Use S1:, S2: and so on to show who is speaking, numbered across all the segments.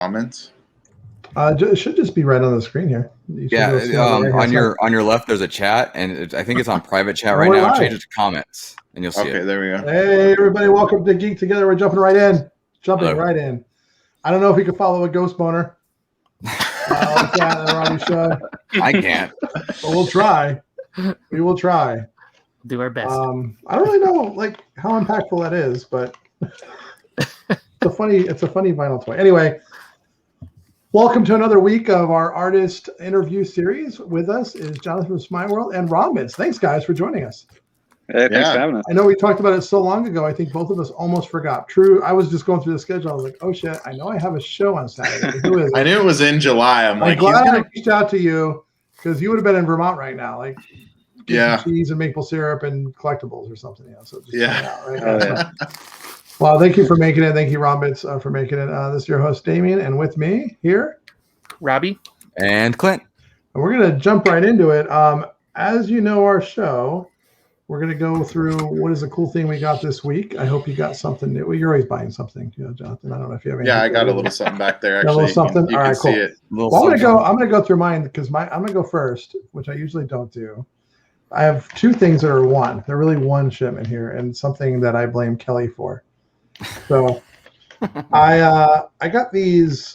S1: Comments?
S2: It should just be right on the screen here.
S3: Yeah, on your left there's a chat, and I think it's on private chat right now. Change it to comments, and you'll see it.
S1: Okay, there we go.
S2: Hey, everybody, welcome to Geek Together. We're jumping right in. Right in. I don't know if we can follow a ghost boner. Robbie show.
S3: I can't.
S2: But we'll try. We will try.
S4: Do our best.
S2: I don't really know how impactful that is, but it's a funny vinyl toy. Anyway, welcome to another week of our artist interview series. With us is Jonathan from Smeye World and Rombits. Thanks, guys, for joining us.
S5: Hey, thanks for having us.
S2: I know we talked about it so long ago. I think both of us almost forgot. True. I was just going through the schedule. I was like, oh, shit. I know I have a show on Saturday. Who is it?
S1: I knew it was in July. I'm like,
S2: glad I reached out to you because you would have been in Vermont right now. Cheese and maple syrup and collectibles or something. So just out, right? Well, thank you for making it. Thank you, Rombits, for making it. This is your host, Damien, and with me here,
S4: Robbie
S3: and Clint.
S2: And we're going to jump right into it. As you know, our show, we're going to go through what is the cool thing we got this week. I hope you got something new. Well, you're always buying something, Jonathan. I don't know if you have anything.
S1: Yeah, I got a little something back there. Actually,
S2: a little something.
S1: You
S2: all right,
S1: can
S2: cool.
S1: See it.
S2: Well, I'm going to go through mine because I'm going to go first, which I usually don't do. I have two things that are one. They're really one shipment here, and something that I blame Kelly for. So, I got these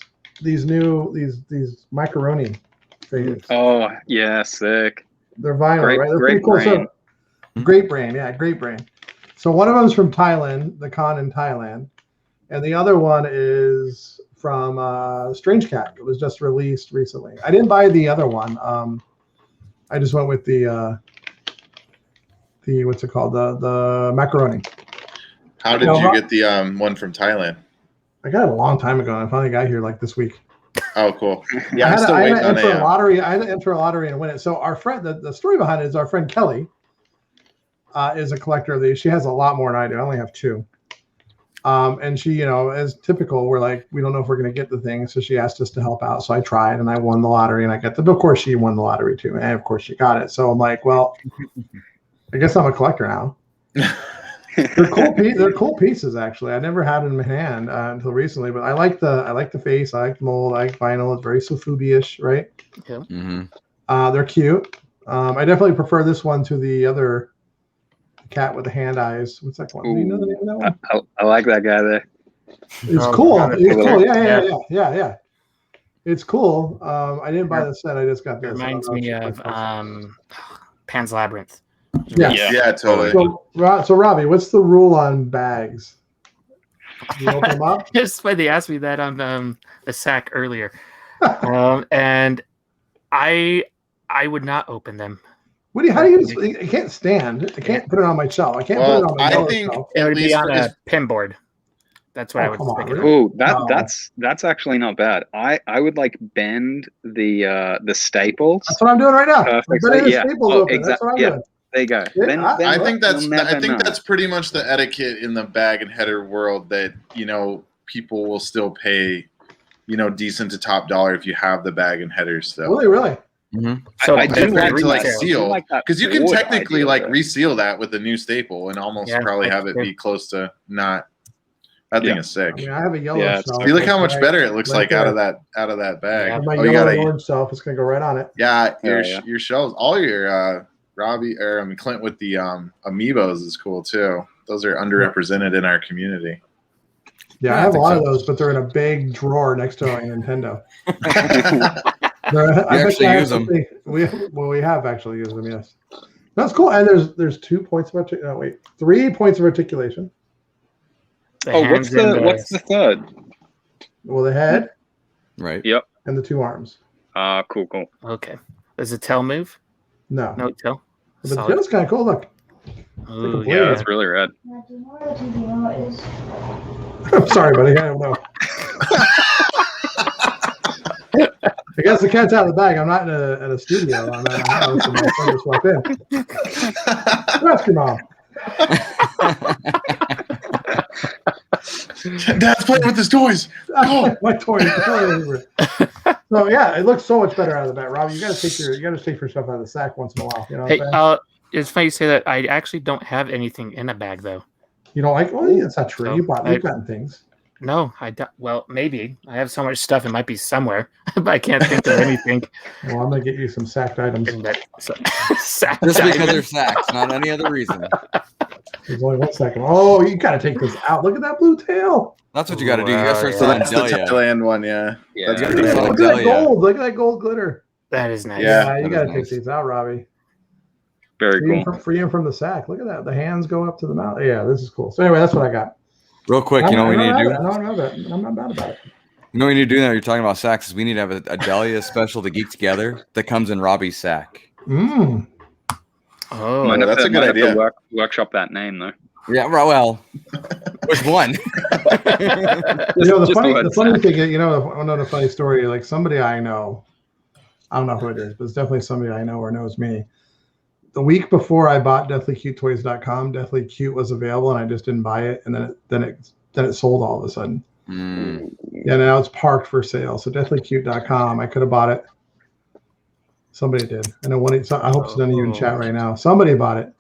S2: macaroni things.
S5: Oh yeah, sick.
S2: They're vinyl,
S5: great,
S2: right? They're
S5: great
S2: pretty cool.
S5: brain.
S2: So, great brain, yeah, great brain. So one of them is from Thailand, the con in Thailand, and the other one is from Strange Cat. It was just released recently. I didn't buy the other one. I just went with the what's it called? The macaroni.
S1: How did you get the one from Thailand?
S2: I got it a long time ago, and I finally got here this week.
S1: Oh, cool. Yeah, I'm still waiting on
S2: a lottery. I had to enter a lottery and win it. So our friend, the story behind it is our friend Kelly is a collector of these. She has a lot more than I do. I only have two. And she, as typical, we're like, we don't know if we're going to get the thing. So she asked us to help out. So I tried and I won the lottery and I got of course she won the lottery too. And of course she got it. So I'm like, well, I guess I'm a collector now. They're cool. They're cool pieces, actually. I never had them in my hand until recently, but I like the face. I like the mold. I like vinyl. It's very Sofubi-ish, right?
S4: Yeah.
S3: Mm-hmm.
S2: They're cute. I definitely prefer this one to the other cat with the hand eyes. What's that one? Do you know the name of that one?
S5: I like that guy there.
S2: It's cool. It's cool. Yeah. It's cool. I didn't buy the set. I just got this.
S4: It reminds me of Pan's Labyrinth.
S1: Yeah, totally.
S2: So Robbie, what's the rule on bags? You open them up?
S4: It's funny they asked me that on the sack earlier, and I would not open them.
S2: How do you? It can't stand. I can't put it on my shelf. I can't put it on my shelf.
S4: It would be on a pin board. That's what I would think.
S5: Oh, that's actually not bad. I would bend the staples.
S2: That's what I'm doing right now.
S5: Perfectly. Yeah.
S2: Exactly. That's what I'm doing.
S5: There you go.
S2: Yeah,
S1: I think that's pretty much the etiquette in the bag and header world that people will still pay decent to top dollar if you have the bag and header still.
S2: Really.
S3: Mm-hmm.
S5: So I do
S1: seal because you can technically reseal that with a new staple and almost probably have it be close to not. That thing is sick.
S2: I mean, I have a yellow shelf.
S1: See, look how much better it looks out of that bag.
S2: Yeah, my yellow and orange shelf is gonna go right on it.
S1: Yeah, your shelves, all your Clint with the amiibos is cool too. Those are underrepresented in our community.
S2: Yeah, I have a lot of those, but they're in a big drawer next to a Nintendo.
S3: You actually use them.
S2: We have actually used them. Yes, that's cool. And there's 2 points of 3 points of articulation.
S5: What's the third?
S2: Well, the head.
S3: Right.
S5: Yep.
S2: And the 2 arms.
S5: Cool.
S4: Okay. Does the tail move?
S2: No
S4: tail.
S2: But the tail's kind of cool. Look.
S5: Oh, yeah, that's really rad.
S6: Do you know what a TVO is?
S2: I'm sorry, buddy. I don't know. I guess the cat's out of the bag. I'm not in a studio. I'm at a house, and my friend just walked in. Ask your mom.
S1: Dad's playing with his toys.
S2: Oh, my toys. So yeah, it looks so much better out of the bag. Rob, you gotta take your stuff out of the sack once in a while. You know.
S4: Hey, it's funny you say that. I actually don't have anything in a bag though.
S2: You don't like? Well, that's not true. You've gotten things.
S4: No, I don't. Well, maybe I have so much stuff; it might be somewhere, but I can't think of anything.
S2: Well, I'm gonna get you some sacked items.
S4: In that,
S3: Just because they're sacks, not any other reason.
S2: There's only 1 second. Oh, you gotta take this out. Look at that blue tail.
S3: That's what you got to do. You got to start
S1: So
S3: selling
S1: that's the
S3: Delia.
S1: Thailand one, yeah.
S5: Yeah.
S1: That's
S3: You
S1: pretty
S3: gotta
S1: cool.
S3: be
S2: Look at that
S3: Delia.
S2: gold. Look at that gold glitter.
S4: that is nice.
S1: Yeah.
S2: You
S3: that
S2: gotta
S3: is
S2: take
S3: nice.
S2: these out, Robbie.
S5: Very cool.
S2: Free him from the sack. Look at that. The hands go up to the mouth. Yeah, this is cool. So anyway, that's what I got.
S3: Real quick, you know what we need to do?
S2: I'm not bad about it.
S3: You know what we need to do now? You're talking about sacks. Is we need to have a Delia special to Geek Together that comes in Robbie's sack.
S2: Mm.
S4: Oh,
S5: Might have
S1: that's
S5: to-
S1: a good
S5: might have to
S1: idea.
S5: workshop that name though.
S3: Yeah, well, which one?
S2: The
S5: Just
S2: funny
S5: one
S2: thing, another funny story. Like somebody I know, I don't know who it is, but it's definitely somebody I know or knows me. The week before I bought DeathlyCuteToys.com, Deathly Cute was available, and I just didn't buy it, and then it sold all of a sudden. Yeah, now it's parked for sale. So DeathlyCute.com, I could have bought it. Somebody did. I know I hope it's none of you in chat right now. Somebody bought it.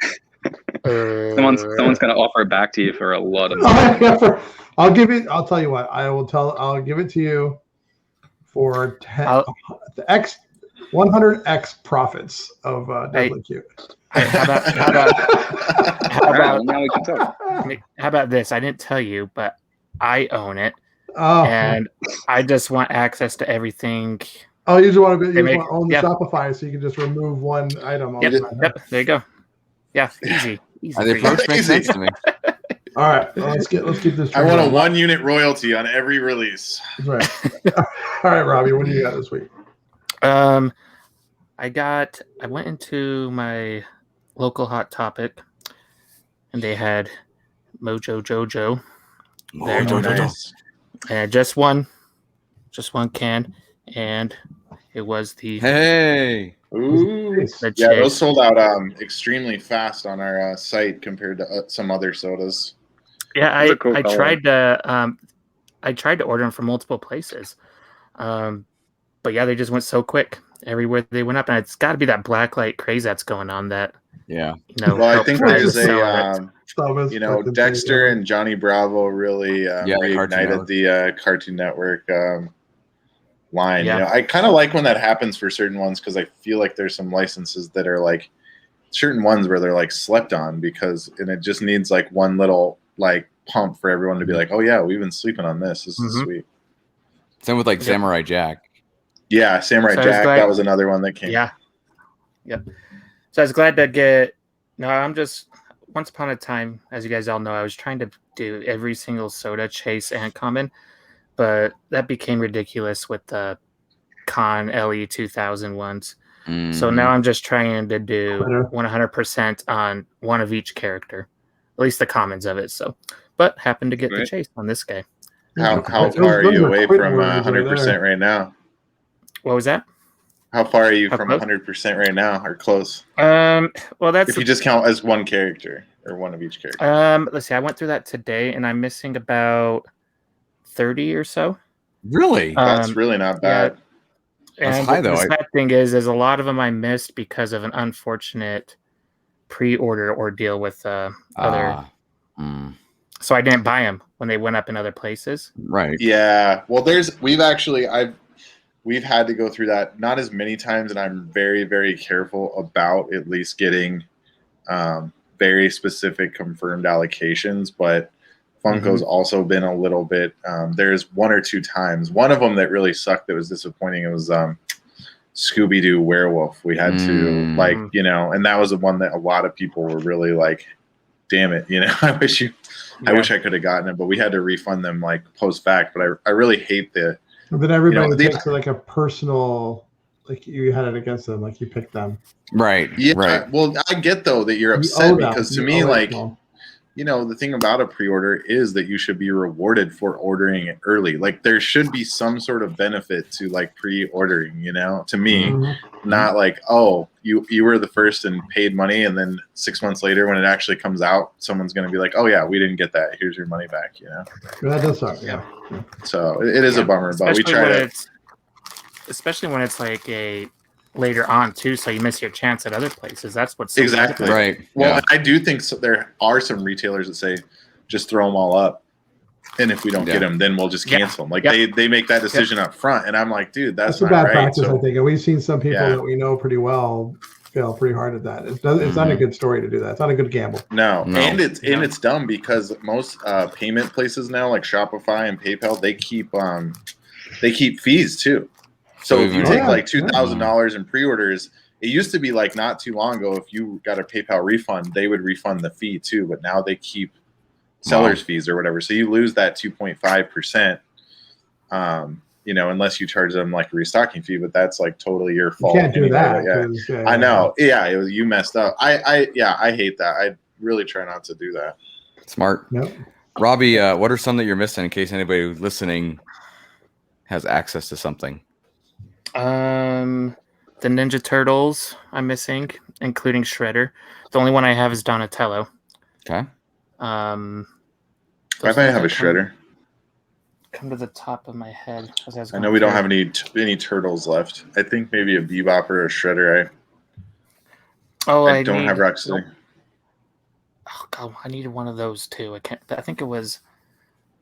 S5: Someone's gonna offer it back to you for a lot of money.
S2: I'll give it. I'll tell you what. I'll give it to you for 100x profits of Deathly Cute.
S4: How
S5: All right, well,
S4: about
S5: now we can talk.
S4: how about this? I didn't tell you, but I own it,
S2: Oh,
S4: and I just want access to everything.
S2: you just want to
S4: make-
S2: own the
S4: yeah.
S2: Shopify, so you can just remove one item. All
S4: Yep,
S2: the time.
S4: yep, there you go. Yeah, easy.
S3: The
S4: for you.
S3: approach makes sense to me.
S2: All right, well, let's keep this.
S1: I want a
S2: train
S1: 1 unit royalty on every release.
S2: going. Right. All right, Robbie, what do you got this week?
S4: I went into my local Hot Topic, and they had Mojo Jojo there,
S3: Mojo Jojo.
S1: Nice.
S4: and just one can, and it was the
S3: Hey,
S1: Ooh.
S4: the
S1: Yeah,
S4: chick.
S1: those sold out extremely fast on our site compared to some other sodas.
S4: Yeah,
S5: It's a cool
S4: I
S5: color.
S4: tried to order them from multiple places, but yeah, they just went so quick everywhere they went up, and it's got to be that blacklight craze that's going on. That
S3: yeah.
S1: Well, I
S4: helped
S1: think
S4: try to
S1: there's
S4: sell it.
S1: Dexter and Johnny Bravo really
S3: Yeah, Cartoon
S1: reignited
S3: Network.
S1: the Cartoon Network line.
S4: Yeah.
S1: I kind of like when that happens for certain ones because I feel like there's some licenses that are like certain ones where they're like slept on and it just needs like one little like pump for everyone to be like, oh yeah, we've been sleeping on this. This is
S4: Mhm.
S1: sweet.
S3: Same with like
S4: Yep.
S3: Samurai Jack.
S1: Yeah, Samurai
S4: So I was
S1: Jack.
S4: glad-
S1: That was another one that came.
S4: Yeah. Yep. So I was glad to get. No, I'm just. Once upon a time, as you guys all know, I was trying to do every single soda, chase, and common, but that became ridiculous with the Con LE 2000 ones. So now I'm just trying to do
S2: Better.
S4: 100% on one of each character, at least the commons of it. So, but happened to get the
S5: Right.
S4: chase on this guy.
S1: How
S2: Those
S1: far are
S2: are
S1: you away
S2: quit
S1: from
S2: words right
S1: 100% right now?
S4: What was that?
S1: How far are you
S4: How
S1: from
S4: close?
S1: 100% right now, or close?
S4: Well, that's
S1: If you just count as one character or one of each character.
S4: let's see. I went through that today, and I'm missing about 30 or so.
S3: Really?
S1: That's really not bad.
S3: That's
S4: And
S3: high, though.
S4: the sad thing is a lot of them I missed because of an unfortunate pre-order ordeal with other.
S3: Ah, mm,
S4: So I didn't buy them when they went up in other places.
S3: right.
S1: Yeah. Well, we've had to go through that not as many times, and I'm very, very careful about at least getting very specific confirmed allocations. But Funko's also been a little bit. There's one or two times. One of them that really sucked. That was disappointing. It was Scooby-Doo Werewolf. We had to and that was the one that a lot of people were really like, "Damn it!" I wish I could have gotten it, but we had to refund them like post fact. But I really hate the.
S2: But everybody
S1: they-
S2: takes like a personal, like you had it against them, like you picked them.
S3: Right.
S1: Yeah.
S3: Right.
S1: Well, I get though that you're
S2: You
S1: upset
S2: owe them.
S1: because to
S2: You
S1: me,
S2: owe it
S1: like.
S2: to them.
S1: The thing about a pre-order is that you should be rewarded for ordering it early. Like there should be some sort of benefit to like pre-ordering, to me,
S2: Mhm.
S1: not like, oh, you were the first and paid money. And then 6 months later, when it actually comes out, someone's going to be like, oh yeah, we didn't get that. Here's your money back,
S2: That does suck. Yeah.
S1: So it is a bummer, but we try to.
S4: Especially when it's like a later on too, so you miss your chance at other places. That's what's so
S1: Exactly.
S3: Right.
S1: Well,
S3: Yeah.
S1: I do think there are some retailers that say, just throw them all up. And if we don't get them, then we'll just cancel them. Like they make that decision up front, and I'm like, dude, that's
S2: a
S1: not
S2: bad
S1: right.
S2: practice,
S1: So,
S2: I think. And we've seen some people that we know pretty well fail pretty hard at that. It's not a good story to do that. It's not a good gamble.
S1: No. And it's dumb because most payment places now, like Shopify and PayPal, they keep fees too. So if you take like $2,000 in pre-orders, it used to be like not too long ago, if you got a PayPal refund, they would refund the fee too. But now they keep seller's fees or whatever. So you lose that 2.5%, unless you charge them like a restocking fee, but that's like totally your fault.
S2: You can't do that.
S1: I know. Yeah. You messed up. I hate that. I really try not to do that.
S3: Smart.
S2: Yep.
S3: Robbie, what are some that you're missing in case anybody listening has access to something?
S4: The Ninja Turtles I'm missing, including Shredder. The only one I have is Donatello.
S3: Okay.
S1: I might have a Shredder.
S4: Come to the top of my head.
S1: I know we don't have any turtles left. I think maybe a Bebop or a Shredder. I don't have Rocksteady.
S4: Oh god, I needed one of those too. I think it was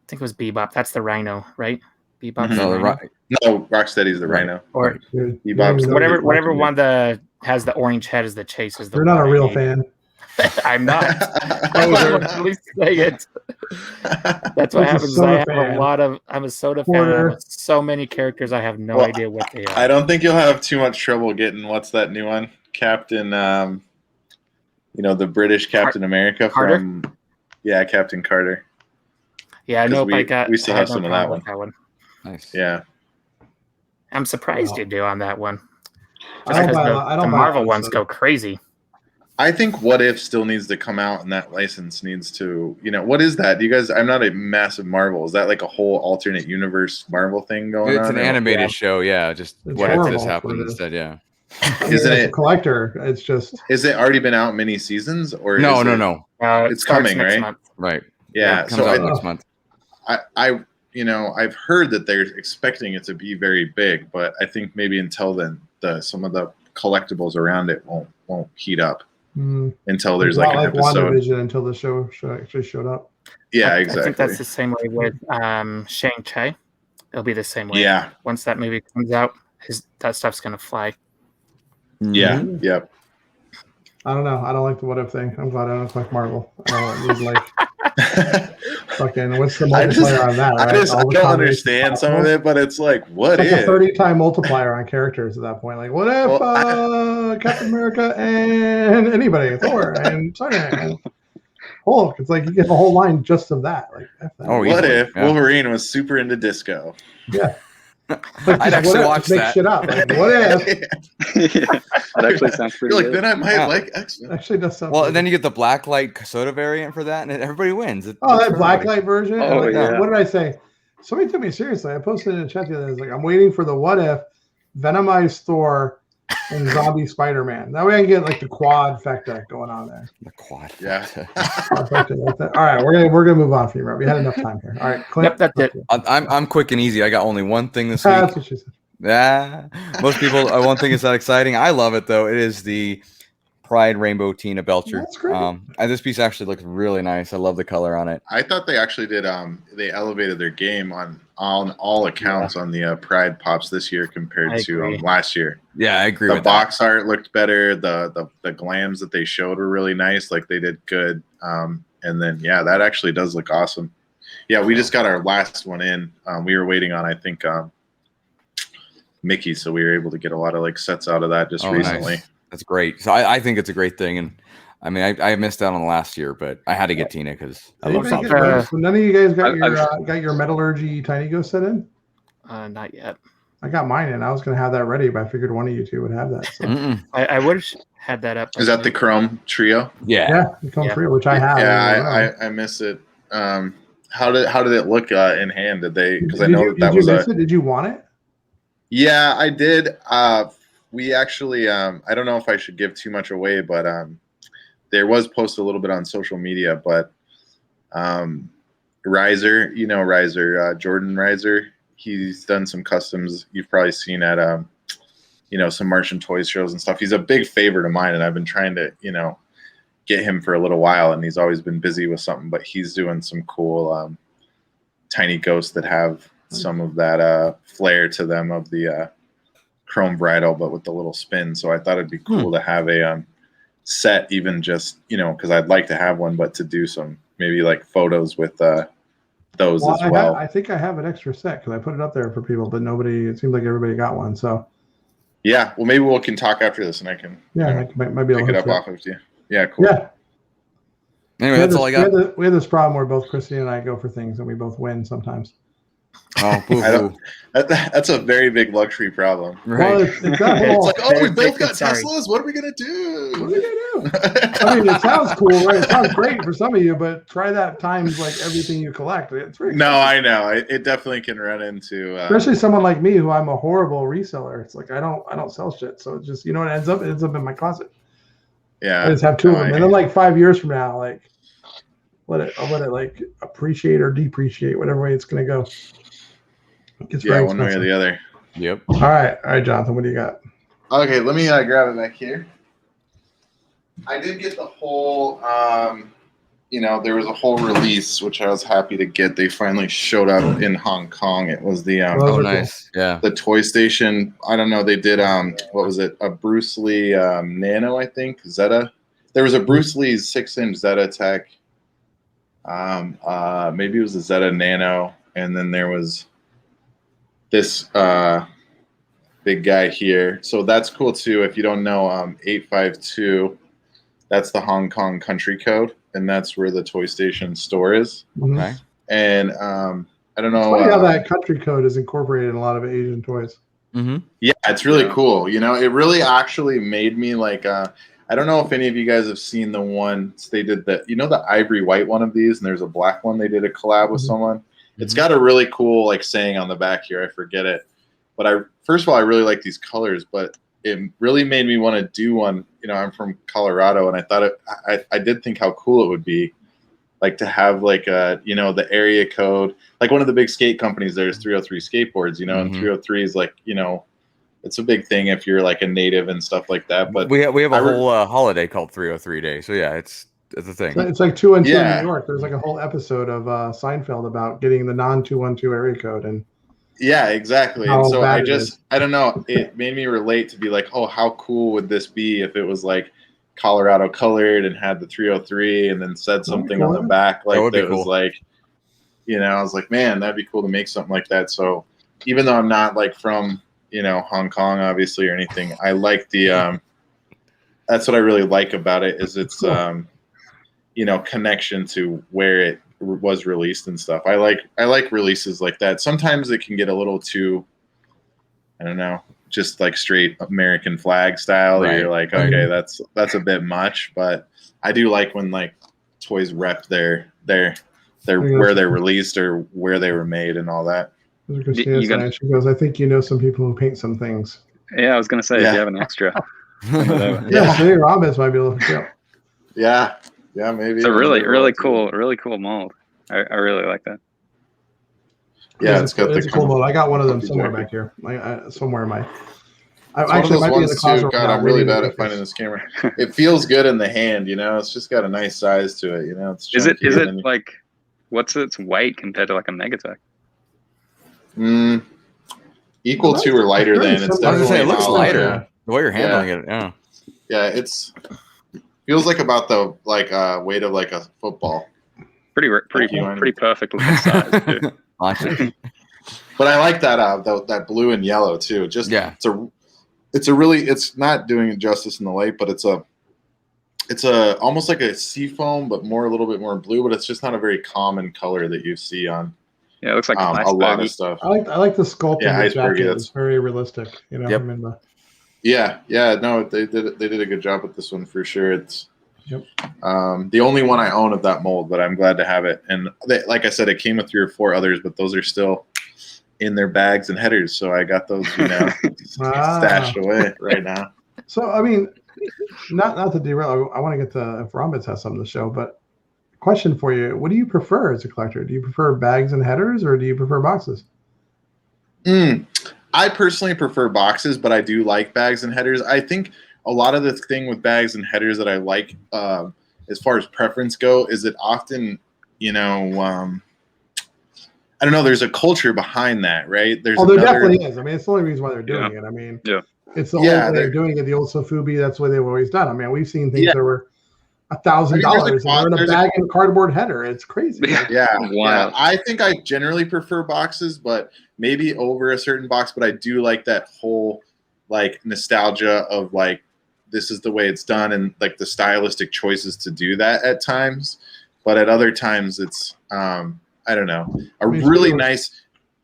S4: Bebop. That's the Rhino, right? Bebop's the Rhino.
S1: No, Rocksteady's the Rhino.
S4: Or
S1: Bebop's
S4: whatever one that has the orange head as the Chase is the.
S2: You're not a real fan.
S4: I'm not. I was at least say it. That's what happens. I'm a Soda fan. I have so many characters. I have no idea what they are.
S1: I don't think you'll have too much trouble getting what's that new one, Captain. The British Captain America
S4: Carter?
S1: from. Yeah, Captain Carter.
S4: Yeah, I know.
S1: We still have some of that one.
S3: Nice.
S1: Yeah.
S4: I'm surprised you do on that one.
S2: I don't
S4: the Marvel ones go crazy.
S1: I think What If still needs to come out, and that license needs to, what is that? You guys, I'm not a massive Marvel. Is that like a whole alternate universe Marvel thing going on?
S3: It's an animated show, yeah. Just what if this happened instead, yeah.
S1: Isn't it
S2: a collector? It's just.
S1: Is it already been out many seasons, or
S3: no?
S1: It's coming, right?
S4: Month.
S3: Right.
S1: Yeah.
S3: It comes out next month.
S1: I've heard that they're expecting it to be very big, but I think maybe until then, some of the collectibles around it won't heat up. Until there's like an episode.
S2: WandaVision until the show actually showed up.
S1: Yeah, exactly.
S4: I think that's the same way with Shang-Chi. It'll be the same way.
S1: Yeah.
S4: Once that movie comes out, that stuff's gonna fly.
S1: Yeah. Yep.
S2: I don't know. I don't like the What If thing. I'm glad I don't like Marvel. I don't need fucking what's the multiplier on that? Right?
S1: I don't understand some of it, but it's like what if
S2: a 30-time multiplier on characters at that point? Like what if Captain America and anybody, Thor and Spider-Man and Hulk? It's like you get the whole line just of that. Like
S1: what if Wolverine was super into disco?
S2: Yeah.
S3: I'd actually watch that.
S2: Make shit up. Like, what if?
S5: That actually sounds pretty good.
S1: Then I might like X-Men.
S2: Actually does sound
S3: and then you get the blacklight soda variant for that, and everybody wins.
S2: That blacklight version?
S5: Oh, yeah.
S2: What did I say? Somebody took me seriously. I posted in the chat the other day. It's like, I'm waiting for the What If, Venomized Thor, and Zombie Spider-Man. That way I can get like the quad-fecta going on there.
S3: The quad.
S1: Yeah.
S2: All right, we're gonna move on from you, Rob. We had enough time here. All right, Clint.
S4: Yep, that's it.
S3: I'm quick and easy. I got only one thing this week.
S2: That's what she said.
S3: Yeah, most people won't think it's that exciting. I love it though. It is the Pride Rainbow Tina Belcher.
S2: That's great.
S3: And this piece actually looks really nice. I love the color on it.
S1: I thought they actually did. They elevated their game on all accounts on the Pride pops this year compared to last year.
S3: Yeah, I agree.
S1: The
S3: with
S1: box art looked better. The glams that they showed were really nice. Like they did good. And then that actually does look awesome. Yeah, we just got our last one in. We were waiting on Mickey, so we were able to get a lot of like sets out of that just recently.
S3: Nice. That's great. So I think it's a great thing, and I mean I missed out on the last year, but I had to get Tina because I love something.
S2: So none of you guys got your Metallurgy Tiny Ghost set in?
S4: Not yet.
S2: I got mine in. I was going to have that ready, but I figured one of you two would have that. So.
S4: I would have had that up.
S1: Is that the Chrome Trio?
S2: Yeah, the Chrome Trio, which I have.
S1: Yeah, I miss it. How did it look in hand? Did they? Because I know that was
S2: it. Did you want it?
S1: Yeah, I did. We actually, I don't know if I should give too much away, but there was posted a little bit on social media. But Riser, Jordan Riser, he's done some customs. You've probably seen at some Martian toy shows and stuff. He's a big favorite of mine, and I've been trying to get him for a little while, and he's always been busy with something. But he's doing some cool tiny ghosts that have some of that flair to them of the chrome bridle, but with the little spin. So I thought it'd be cool to have a set, even just, because I'd like to have one, but to do some maybe like photos with those as well.
S2: I think I have an extra set because I put it up there for people, but it seems like everybody got one. So
S1: yeah, well, maybe we can talk after this and I can
S2: I might be able
S1: pick
S2: to
S1: it up off of you. Yeah, cool.
S2: Yeah.
S3: Anyway, that's all I got.
S2: We have this problem where both Christy and I go for things and we both win sometimes.
S3: Oh, boo-hoo.
S1: That's a very big luxury problem.
S3: Right.
S2: Well, it's like,
S1: we both got Teslas. What are we gonna do?
S2: What are we gonna do? I mean, it sounds cool, right? It sounds great for some of you, but try that times like everything you collect. It's very
S1: No, I know. It definitely can run into
S2: especially someone like me who I'm a horrible reseller. It's like I don't sell shit, so it just what ends up in my closet.
S1: Yeah,
S2: I just have two of them, and then like 5 years from now, like I'll let it like appreciate or depreciate, whatever way it's gonna go. It's very
S1: one way or the other.
S3: Yep.
S2: All right, Jonathan, what do you got?
S1: Okay, let me grab it back here. I did get the whole, there was a whole release which I was happy to get. They finally showed up in Hong Kong. It was the
S3: nice, cool. Yeah,
S1: the Toy Station. I don't know. They did what was it? A Bruce Lee Nano, I think. Zeta. There was a Bruce Lee 6-inch Zeta Tech. Maybe it was a Zeta Nano, and then there was this big guy here. So that's cool too. If you don't know, 852, that's the Hong Kong country code, and that's where the Toy Station store is.
S3: Okay.
S1: And I don't know.
S2: It's funny how that country code is incorporated in a lot of Asian toys.
S3: Mm-hmm.
S1: Yeah, it's really cool. It really actually made me like. I don't know if any of you guys have seen the ones they did the ivory white one of these, and there's a black one they did a collab with someone. It's got a really cool like saying on the back here. I forget it, but first of all I really like these colors, but it really made me want to do one. I'm from Colorado, and I thought I did think how cool it would be, like to have like the area code. Like one of the big skate companies, there's 303 skateboards, and 303 is like it's a big thing if you're like a native and stuff like that. But
S3: we have a whole holiday called 303 Day, so yeah, it's a thing.
S2: It's like 212 in New York. There's like a whole episode of Seinfeld about getting the non-212 area code and.
S1: Yeah, exactly. And so I don't know. It made me relate to be like, oh, how cool would this be if it was like Colorado colored and had the 303 and then said something on the back like that was like, I was like, man, that'd be cool to make something like that. So even though I'm not like from Hong Kong obviously or anything, I like the that's what I really like about it is its connection to where it was released and stuff. I like releases like that. Sometimes it can get a little too, I don't know, just like straight American flag style. Right. You're like, okay, that's a bit much, but I do like when like toys rep their where they're released or where they were made and all that.
S2: She goes, I think some people who paint some things.
S5: Yeah, I was gonna say if you have an extra.
S2: Yeah, maybe Rombits might be able to pick up.
S1: Yeah. Yeah, maybe.
S5: It's a really cool mold. I really like that.
S1: Yeah, it's got
S2: a cool mold. I got one of them somewhere back here. Somewhere in my. I actually might be in the closet.
S1: God, I'm really bad at finding this camera. It feels good in the hand, It's just got a nice size to it, It's
S5: is it like what's its weight compared to like a Megatech?
S1: Equal to or lighter than. It's definitely
S3: it looks lighter. The way you're handling it, yeah.
S1: Yeah, it's. Feels like about the weight of like a football. Pretty
S5: perfect looking size too.
S1: But I like that blue and yellow too. Just it's not doing justice in the light, but it's a almost like a sea foam, but a little bit more blue. But it's just not a very common color that you see on.
S5: Yeah, it looks like
S1: a lot of stuff.
S2: I like the sculpting.
S1: Yeah, icebergy.
S2: It's very realistic.
S1: Yep. Yeah. No, they did a good job with this one for sure. It's the only one I own of that mold, but I'm glad to have it. And like I said, it came with 3 or 4 others, but those are still in their bags and headers. So I got those, stashed away right now.
S2: So I mean, not to derail. I want to get to if Rombits has something to show, but question for you: what do you prefer as a collector? Do you prefer bags and headers, or do you prefer boxes?
S1: I personally prefer boxes, but I do like bags and headers. I think a lot of the thing with bags and headers that I like, as far as preference go, is it often, I I don't know. There's a culture behind that, right? There's
S2: there definitely is. I mean, it's the only reason why they're doing it. I mean, it's the old way of doing it. The old Sofubi, that's the way they've always done. I mean, we've seen things that were $1,000 and they're in a bag and a cardboard header. It's crazy.
S1: Yeah. I think I generally prefer boxes, but maybe over a certain box. But I do like that whole like nostalgia of like this is the way it's done and like the stylistic choices to do that at times. But at other times, it's I don't know. A really nice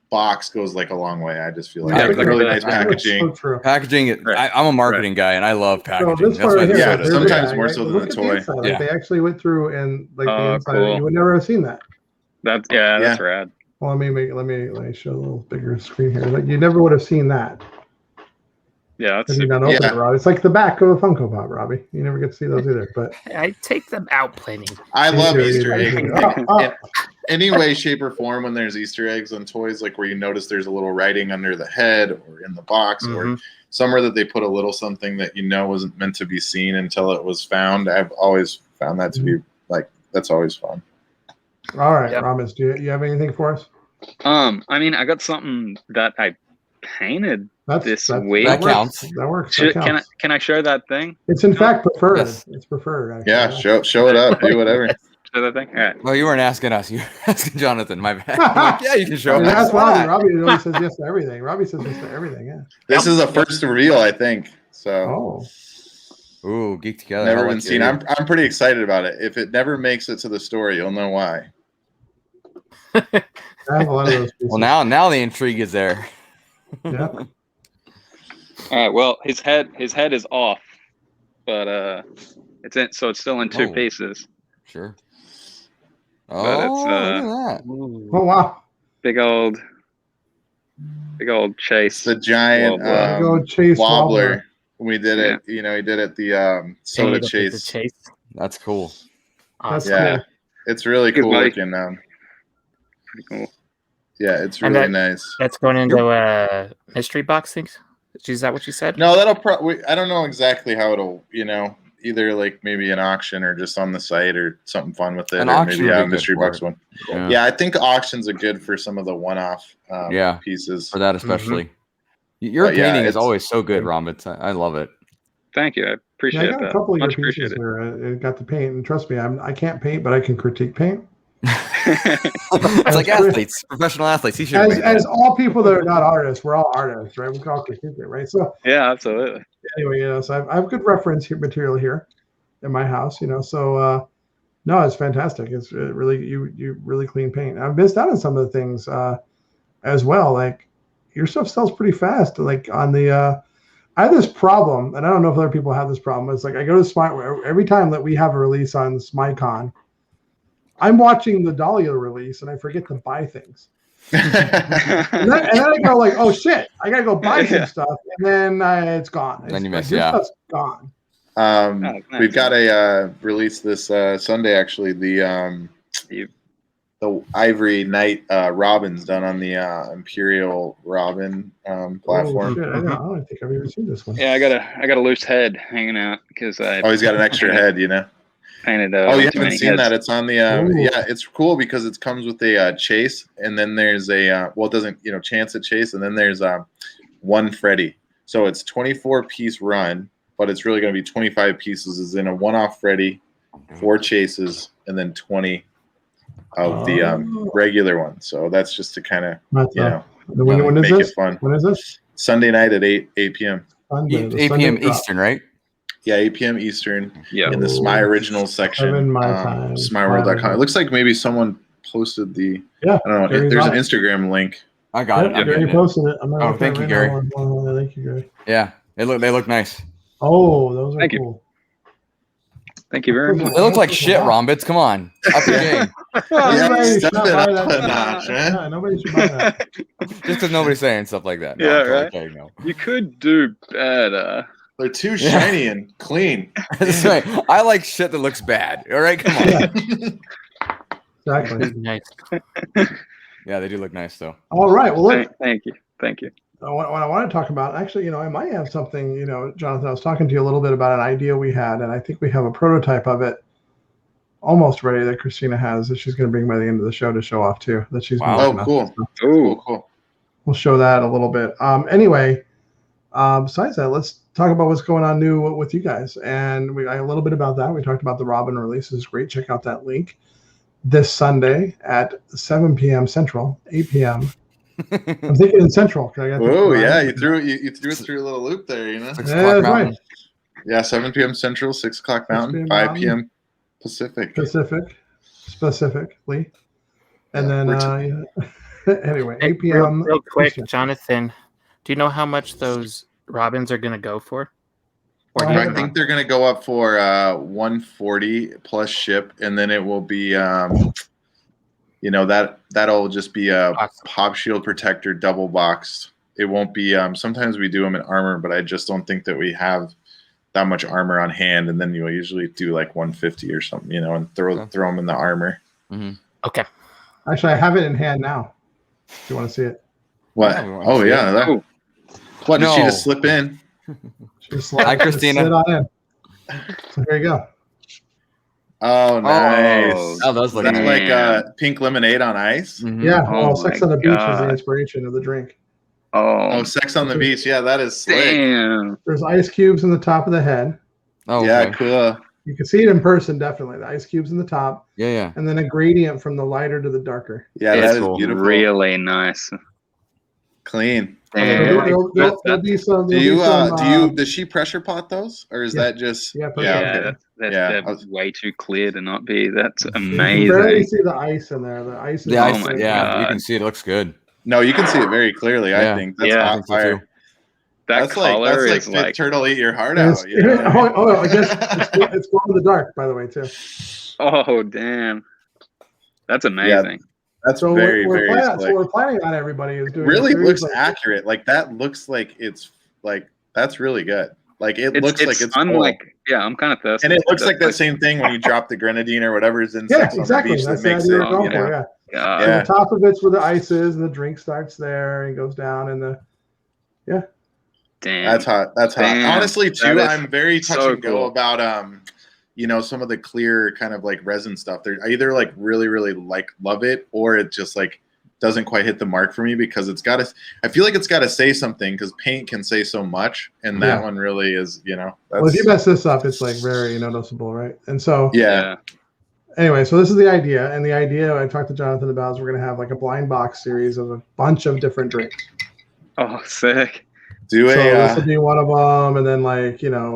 S1: box goes like a long way. I just feel like really nice packaging.
S3: Packaging. I'm a marketing guy, and I love packaging.
S1: Sometimes more so than the toy.
S2: Like they actually went through and like the inside. Cool. You would never have seen that.
S5: That's rad.
S2: Well, let me show a little bigger screen here. Like you never would have seen that.
S5: Yeah,
S2: that's Robbie. It's like the back of a Funko Pop, Robbie. You never get to see those either. But
S4: I take them out plenty.
S1: I love Easter eggs. In any way, shape, or form, when there's Easter eggs on toys, like where you notice there's a little writing under the head or in the box, or somewhere that they put a little something that you know wasn't meant to be seen until it was found. I've always found that to be like that's always fun.
S2: All right, Rombits, do you have anything for us?
S5: I mean, I got something that I painted this week.
S3: That counts.
S2: That works.
S5: Can I share that thing?
S2: It's in fact preferred. Yes. It's preferred. Actually.
S1: Yeah, show it up. Do whatever.
S5: Show that thing. All right.
S3: Well, you weren't asking us. You were asking Jonathan. My bad. Like, yeah, you can show.
S2: That's Robbie. Robbie always says yes to everything. Robbie says yes to everything. Yeah.
S1: This is a first reveal, I think. So.
S3: Ooh, geek together.
S1: Never been seen. I'm pretty excited about it. If it never makes it to the story, you'll know why.
S3: Well, now the intrigue is there.
S2: Yeah.
S5: All right. Well, his head is off, but it's still in two pieces.
S3: Sure.
S5: But
S3: look at that.
S2: Oh wow.
S5: Big old Chase.
S1: The giant
S2: Chase
S1: wobbler. We did it. You know, he did it the soda chase.
S3: That's cool.
S4: Awesome.
S1: Yeah, it's really cool looking.
S5: Pretty cool.
S1: Yeah, it's really nice.
S4: That's going into mystery box things. Is that what you said?
S1: No, that'll probably. I don't know exactly how it'll. Either like maybe an auction or just on the site or something fun with it, or maybe a mystery box one. Yeah, I think auctions are good for some of the one-off pieces
S3: for that especially. Your painting is always so good, Rombits. I love it.
S5: Thank you. I appreciate that.
S2: I got a couple of your pieces where I got to paint, and trust me, I can't paint, but I can critique paint.
S3: It's like athletes, professional athletes.
S2: As all people that are not artists, we're all artists, right? We can all critique it, right? So
S5: yeah, absolutely.
S2: Anyway, so I have good reference material here in my house, So no, it's fantastic. It's really you really clean paint. I've missed out on some of the things as well. Like your stuff sells pretty fast. Like on the I have this problem, and I don't know if other people have this problem. It's like I go to Smeye every time that we have a release on SmyeCon. I'm watching the Dahlia release, and I forget to buy things. and then I go like, oh shit, I gotta go buy some stuff, and then it's gone.
S3: Then you miss,
S2: stuff's gone.
S1: We've got a release this Sunday, actually. The Ivory Knight Robins done on the Imperial Robin platform.
S2: Oh, shit. I don't think I've ever seen this one.
S5: Yeah, I got a loose head hanging out because
S1: he's got an extra head,
S5: Painted.
S1: You haven't seen that? It's on the it's cool because it comes with a chase, and then there's a it doesn't chance a chase, and then there's one Freddy. So it's 24-piece run, but it's really going to be 25 pieces. Is in a one-off Freddy, 4 chases, and then 20 of the regular one. So that's just to kind of
S2: when
S1: make
S2: it
S1: fun.
S2: When is this?
S1: Sunday night at 8 p.m.
S3: 8 p.m. Eastern, right?
S1: Yeah, 8 p.m. Eastern.
S5: Yeah.
S1: In the Smeye Originals section. SmyeWorld.com. It looks like maybe someone posted the.
S2: Yeah.
S1: I don't know. There's an Instagram link.
S3: I got it.
S2: Gary posted it.
S3: Thank you, Gary.
S2: Thank you, Gary.
S3: Yeah, they look nice.
S2: Oh, those are cool.
S5: Thank you very much.
S3: They look like shit, Rombits. Come on, up your game.
S2: Nobody should buy that.
S3: Just because nobody's saying stuff like that.
S5: Yeah, right.
S3: You
S5: could do better.
S1: They're too shiny and clean.
S3: That's right. I like shit that looks bad. All right, come on.
S2: Exactly.
S4: Nice.
S3: Yeah, they do look nice, though.
S2: All right. Well, look.
S5: Thank you.
S2: What I want to talk about, actually, I might have something, Jonathan, I was talking to you a little bit about an idea we had, and I think we have a prototype of it almost ready that Christina has that she's going to bring by the end of the show to show off too. That she's been working on.
S1: Cool.
S5: Ooh.
S1: Cool.
S2: We'll show that a little bit. Anyway, besides that, let's talk about what's going on new with you guys. And a little bit about that. We talked about the Robin release. It's great. Check out that link this Sunday at 7 p.m. Central, 8 p.m. I'm thinking in Central.
S1: Oh yeah, you threw it through a little loop there, you know.
S3: 6 o'clock Mountain.
S2: Right.
S1: Yeah, 7 p.m. Central, 6 o'clock Mountain, 5 p.m. Pacific.
S2: Specifically. And then anyway, 8 p.m.
S4: Real quick,
S2: Eastern.
S4: Jonathan, do you know how much those Robins are going to go for? Or do
S1: I
S4: you
S1: think they're going to go up for 140 plus ship, and then it will be, that'll just be a pop shield protector double boxed. It won't be. Sometimes we do them in armor, but I just don't think that we have that much armor on hand. And then you'll usually do like 150 or something, and throw them in the armor.
S3: Mm-hmm.
S4: Okay.
S2: Actually, I have it in hand now. If you want to see it.
S1: What? Oh yeah. What? Did she just slip in?
S3: Hi, Christina.
S2: Slid on in. So here you go.
S1: Oh, nice.
S3: Oh, those look
S1: That's
S3: nice.
S1: like pink lemonade on ice.
S3: Mm-hmm.
S2: Yeah.
S5: Oh
S2: Sex
S5: my
S2: on the Beach is
S5: God.
S2: the inspiration of the drink.
S5: Oh,
S1: Sex on the beach. Yeah, that is slick.
S5: damn.
S2: There's ice cubes in the top of the head.
S3: Oh,
S1: yeah,
S3: okay.
S1: cool.
S2: You can see it in person, definitely. The ice cubes in the top,
S3: Yeah.
S2: and then a gradient from the lighter to the darker.
S1: Yeah,
S5: It's
S1: that is beautiful.
S5: really nice.
S1: Clean.
S5: Damn.
S2: There'll be some.
S1: Does she pressure pot those, or is that just?
S2: Yeah,
S1: okay.
S5: That's way too clear to not be. That's
S2: You can
S5: amazing.
S2: barely see the ice in there. The ice is
S3: The ice,
S5: my
S3: yeah, you
S5: God.
S3: can see it. Looks good.
S1: No, you can see it very clearly.
S3: Yeah.
S1: I think that's
S5: Yeah.
S1: hot
S3: I think so,
S1: fire.
S3: too.
S5: That color
S1: that's
S5: is
S1: like
S5: like,
S1: turtle eat your heart
S2: It's,
S1: out. You know what I mean?
S2: I guess it's glow in the dark, by the way, too.
S5: oh damn, that's amazing.
S1: That's
S2: So
S1: very
S2: we're
S1: very
S2: planning,
S1: slick.
S2: so we're planning on everybody is doing.
S1: Really
S2: a series
S1: looks
S2: like-
S1: accurate. Like that looks like it's like that's really good. Like it looks like it's
S5: I'm
S1: full.
S5: like, yeah, I'm kind of thirsty.
S1: And it looks like that same thing when you drop the grenadine or whatever is in Sex
S2: exactly.
S1: on the Beach
S2: That's
S1: that
S2: the
S1: makes
S2: idea
S1: it.
S2: we're going
S1: You know?
S2: for. Yeah.
S5: God.
S2: So
S1: Yeah.
S2: the top of it's where the ice is, and the drink starts there and goes down, and the
S5: Damn.
S1: That's hot. That's hot.
S5: Damn.
S1: Honestly, too,
S5: That is
S1: I'm very touch
S5: so
S1: and go
S5: cool.
S1: about some of the clear kind of like resin stuff. I either like really, really like love it, or it just like doesn't quite hit the mark for me because it's got to. I feel like it's got to say something because paint can say so much, and that one really is. That's,
S2: well, if you mess this up, it's like very noticeable, right? And so
S1: yeah.
S2: Anyway, so this is the idea, and the idea I talked to Jonathan about is we're going to have like a blind box series of a bunch of different drinks.
S5: Oh, sick.
S2: This will be one of them, and then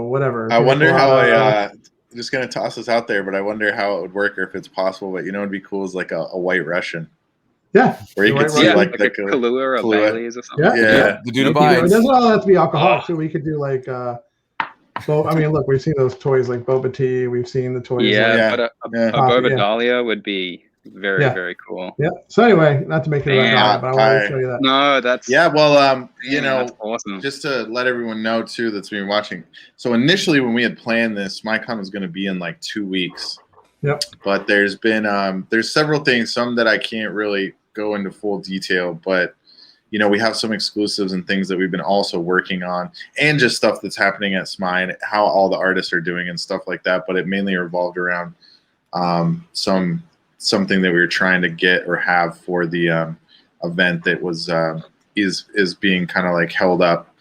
S2: whatever.
S1: I wonder how I'm just gonna toss this out there, but I wonder how it would work or if it's possible. But it'd be cool is like a white Russian.
S2: Yeah.
S1: Where you could see like
S5: a Kahlua or Bailey's or something.
S1: Yeah.
S3: The dude
S2: It
S3: abides.
S2: doesn't all have to be alcoholic, so we could do like look, we've seen those toys like boba tea. We've seen the toys.
S5: Yeah, but a boba
S2: yeah.
S5: Dahlia would be very, very cool.
S2: Yeah. So anyway, not to make it about Dahlia, but I wanted to show you that.
S5: No, that's
S1: that's
S5: awesome.
S1: Just to let everyone know too that's been watching. So initially when we had planned this, MyCon was going to be in like 2 weeks.
S2: Yep.
S1: But there's been there's several things, some that I can't really go into full detail, but we have some exclusives and things that we've been also working on, and just stuff that's happening at Smeye and how all the artists are doing and stuff like that. But it mainly revolved around something that we were trying to get or have for the event that was is being kind of like held up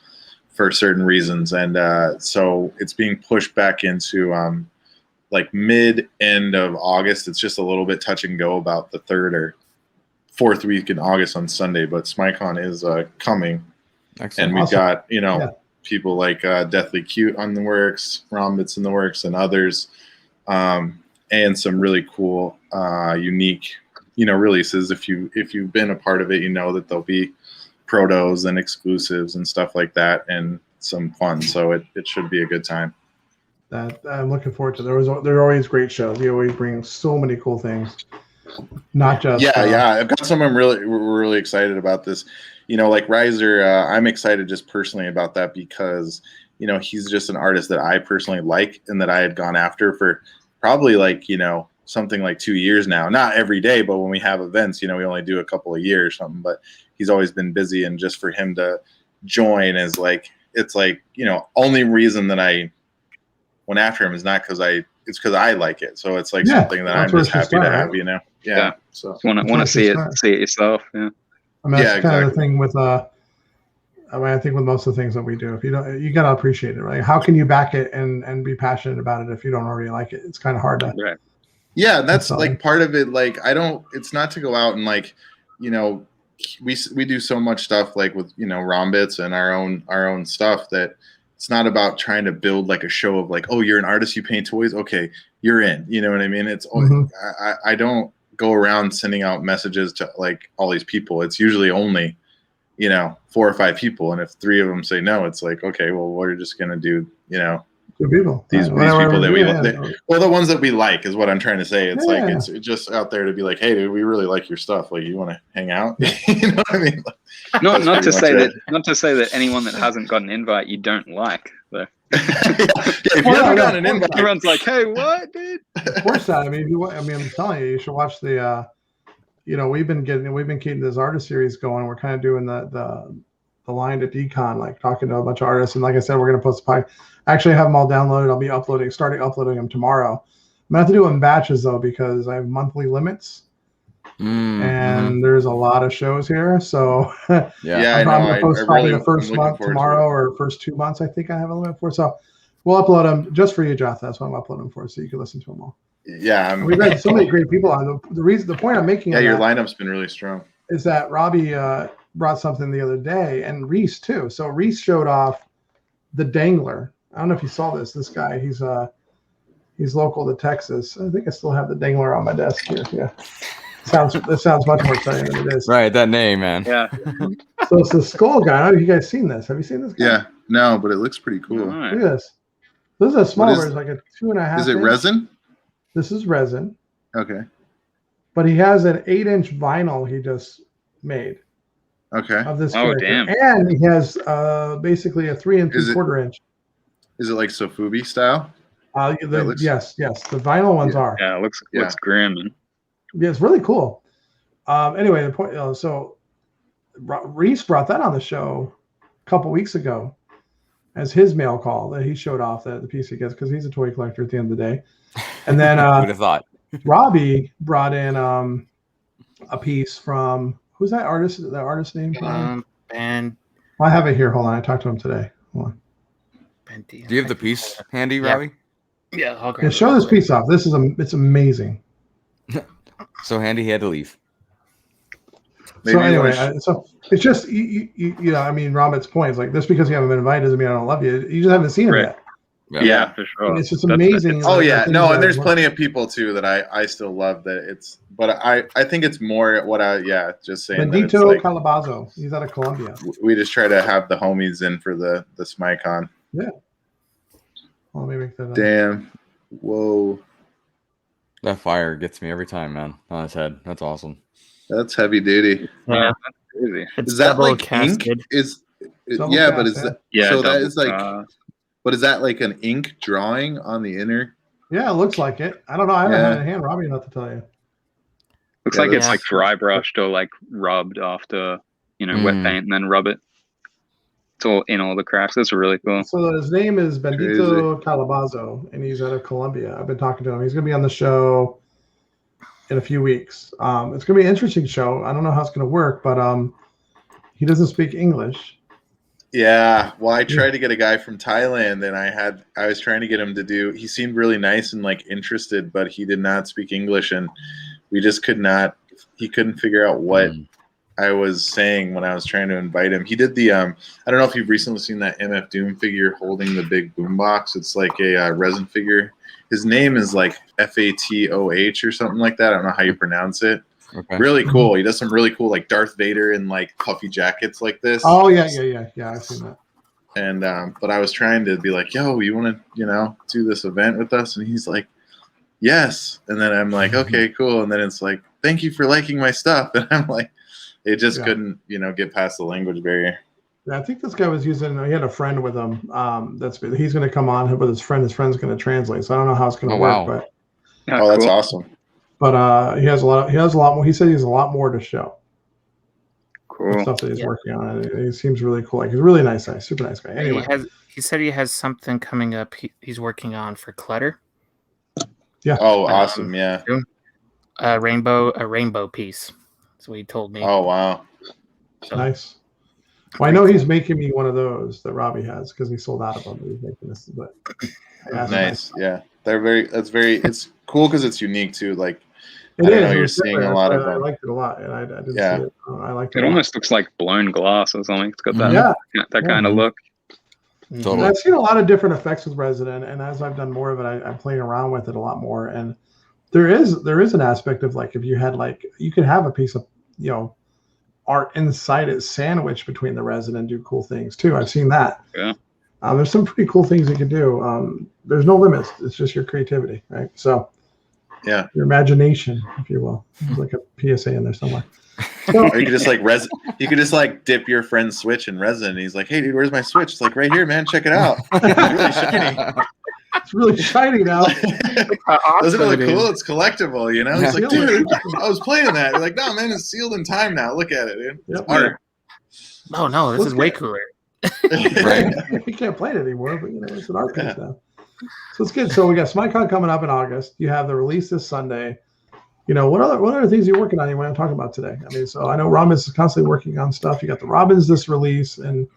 S1: for certain reasons, and so it's being pushed back into like mid-end of August. It's just a little bit touch and go about the 3rd or 4th week in August on Sunday, but SmyeCon is coming.
S3: Excellent.
S1: And we've got people like Deathly Cute on the works, Rombits in the works, and others, and some really cool unique releases. If you've been a part of it, that there'll be protos and exclusives and stuff like that, and some fun. So it should be a good time.
S2: That I'm looking forward to. There are always great shows. You always bring so many cool things. Not just
S1: I've got someone we're really excited about this. Like Riser, I'm excited just personally about that because he's just an artist that I personally like and that I had gone after for probably like something like 2 years now. Not every day, but when we have events, we only do a couple of years or something. But he's always been busy, and just for him to join is like it's like only reason that I went after him is not because I it's because I like it. So it's like something that I'm just happy to have, you know? Yeah. So
S5: want to see it yourself. Yeah.
S2: I mean, that's kind of the thing with I think with most of the things that we do, if you don't, you got to appreciate it, right? How can you back it and be passionate about it if you don't already like it? It's kind of hard to.
S5: Right.
S1: Yeah, that's like part of it. Like it's not to go out and like, you know, we do so much stuff like with, you know, Rombits and our own stuff that it's not about trying to build like a show of like, oh, you're an artist, you paint toys, okay, you're in. You know what I mean? It's I don't go around sending out messages to like all these people. It's usually only, you know, 4 or 5 people, and if 3 of them say no, it's like, okay, well, we're just gonna do, you know,
S2: people.
S1: These people that we well, the ones that we like is what I'm trying to say. It's like it's just out there to be like, hey, dude, we really like your stuff. Like, you want to hang out? You know what I mean? Like,
S5: not to say that anyone that hasn't got an invite you don't like. Though.
S1: If you haven't gotten an invite,
S5: everyone's like, hey, what, dude?
S2: Of course not. I mean, I'm telling you, you should watch the. You know, we've been keeping this artist series going. We're kind of doing the line to decon, like talking to a bunch of artists. And like I said, we're going to post I actually have them all downloaded. I'll be starting uploading them tomorrow. I'm going to have to do them in batches though, because I have monthly limits and there's a lot of shows here. So I'm going to post probably the first month tomorrow or first 2 months. I think I have a limit for. So we'll upload them just for you, Joth. That's what I'm uploading them for. So you can listen to them all.
S1: Yeah.
S2: We've had so many great people on. The point I'm making.
S1: Yeah. Your lineup's been really strong.
S2: Is that Robbie brought something the other day, and Reese too. So Reese showed off the Dangler. I don't know if you saw this. This guy, he's local to Texas. I think I still have the Dangler on my desk here. Yeah, this sounds much more exciting than it is.
S3: Right, that name, man.
S5: Yeah.
S2: So it's the skull guy. I don't know if you guys seen this. Have you seen this guy?
S1: Yeah, no, but it looks pretty cool.
S5: Right.
S2: Look at this. This is a small version, like a 2.5.
S1: Is it resin?
S2: This is resin.
S1: Okay.
S2: But he has an 8-inch vinyl he just made.
S1: Okay.
S2: Of this
S5: character. Damn.
S2: And he has basically a 3 3/4 inch.
S1: Is it like Sofubi style?
S2: Yes. The vinyl ones are.
S5: Yeah, it looks grim.
S2: Yeah, it's really cool. Anyway, the point. So Reese brought that on the show a couple weeks ago as his mail call that he showed off that the PC gets because he's a toy collector at the end of the day. And then
S3: would have thought
S2: Robbie brought in a piece from who's that artist? That artist name?
S4: And
S2: I have it here. Hold on, I talked to him today. Hold on.
S3: Do you have the piece handy, Robbie?
S4: Yeah, I'll grab it.
S2: Show this piece off. This is it's amazing.
S3: So handy, he had to leave.
S2: So anyway, so it's just you know, I mean, Rombit's point is like this because you haven't been invited doesn't mean I don't love you. You just haven't seen him yet.
S5: Yeah, for sure.
S2: And it's just amazing.
S1: And there's plenty of people too that I still love that it's, but I think it's more what just saying.
S2: Bendito Calabazo. He's out of Colombia.
S1: We just try to have the homies in for the SmyeCon.
S2: Yeah. Well, let me make that up.
S1: Damn. Whoa.
S3: That fire gets me every time, man. On his head. That's awesome.
S1: That's heavy duty.
S4: Yeah.
S5: That's crazy.
S1: Is that like
S4: casted.
S1: ink? But is that so that is like but is that like an ink drawing on the inner?
S2: Yeah, it looks like it. I don't know. I haven't had it in hand, Robbie, enough to tell you.
S5: Looks like it's like dry brushed or like rubbed after, wet paint and then rub it. It's all in all the cracks. That's really cool.
S2: So his name is Bendito Calabazo, and he's out of Colombia. I've been talking to him. He's going to be on the show in a few weeks. It's going to be an interesting show. I don't know how it's going to work, but he doesn't speak English.
S1: Yeah, well, I tried to get a guy from Thailand, and I was trying to get him to do. He seemed really nice and like interested, but he did not speak English, and we just could not. He couldn't figure out what I was saying when I was trying to invite him. He did the. I don't know if you've recently seen that MF Doom figure holding the big boombox. It's like a resin figure. His name is like FATOH or something like that. I don't know how you pronounce it.
S3: Okay.
S1: Really cool. He does some really cool, like Darth Vader in like puffy jackets like this.
S2: Oh yeah. I've seen that.
S1: And but I was trying to be like, "Yo, you want to, do this event with us?" And he's like, "Yes." And then I'm like, "Okay, cool." And then it's like, "Thank you for liking my stuff." And I'm like, it just couldn't, get past the language barrier.
S2: Yeah, I think this guy was using. He had a friend with him. He's going to come on with his friend. His friend's going to translate. So I don't know how it's going to work, but
S1: that's awesome.
S2: But he has a lot more. He said he has a lot more to show.
S5: Cool.
S2: Stuff that he's working on. He seems really cool. Like he's a really nice guy, super nice guy. Anyway,
S4: he said he has something coming up. He's working on for Clutter.
S2: Yeah.
S1: Oh, awesome. Yeah.
S4: A rainbow piece. That's what he told me.
S1: Oh, wow.
S4: So,
S2: nice. Well, I know he's making me one of those that Robbie has because he sold out of them. He's making this, but
S1: nice. Yeah, it's cool because it's unique too. Like,
S2: it
S1: I don't
S2: is.
S1: know, you're seeing a lot of
S2: I
S1: them.
S2: liked it a lot, and I didn't
S1: Yeah.
S2: see it. I liked it.
S5: It almost looks like blown glass or something. It's got that
S2: Yeah.
S5: kind of look.
S3: Totally.
S2: I've seen a lot of different effects with resin, and as I've done more of it, I'm playing around with it a lot more. And there is an aspect of like if you had like you could have a piece of art inside it sandwiched between the resin and do cool things too. I've seen that.
S5: Yeah.
S2: There's some pretty cool things you can do. There's no limits. It's just your creativity, right? So
S1: yeah,
S2: your imagination, if you will. There's like a PSA in there somewhere. So,
S1: or you could just like you could just like dip your friend's Switch in resin. And he's like, "Hey, dude, where's my Switch?" It's like right here, man. Check it out. It's really shiny.
S2: It's really shiny now.
S1: Doesn't it look cool? It's collectible, you know. He's like, dude, I was playing that. You're like, no, man, it's sealed in time now. Look at it, dude. It's art.
S4: Oh no, this is way cooler.
S2: Right. We can't play it anymore, but it's an art piece now. So it's good. So we got SmyeCon coming up in August. You have the release this Sunday. What other things are you working on you want to talk about today? I mean, so I know Rombits is constantly working on stuff. You got the Robins this release, and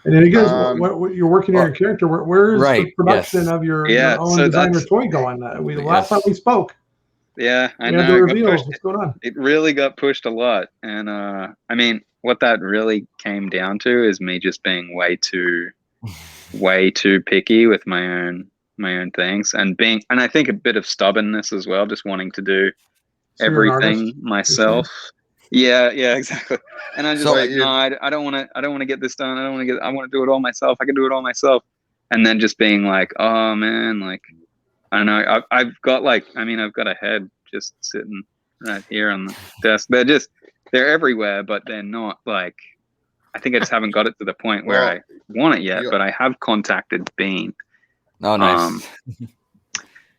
S2: then you guys, what you're working on your character. Where is the production of your own designer toy going? Last time we spoke.
S5: Yeah, I know.
S2: What's going on?
S5: It really got pushed a lot, and I mean, what that really came down to is me just being way too picky with my own things, and I think a bit of stubbornness as well, just wanting to do everything myself. Yeah, exactly. And I'm just no, I don't want to get this done. I want to do it all myself. I can do it all myself. And then just being like, oh man, like I don't know. I've got a head just sitting right here on the desk. They're everywhere, but they're not like. I think I just haven't got it to the point where I want it yet. But I have contacted Bean.
S3: Oh, nice.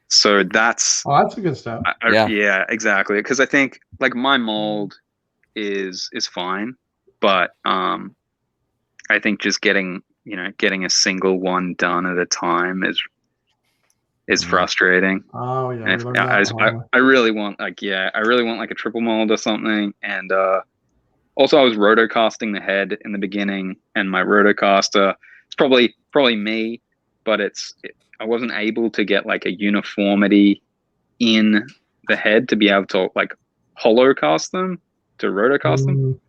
S5: So that's
S2: a good step.
S5: Yeah, exactly. Because I think like my mold is fine, but I think just getting a single one done at a time is frustrating.
S2: Oh yeah.
S5: I really want like a triple mold or something. And also I was rotocasting the head in the beginning, and my rotocaster, it's probably me, but I wasn't able to get like a uniformity in the head to be able to like holocast them to rotocast them.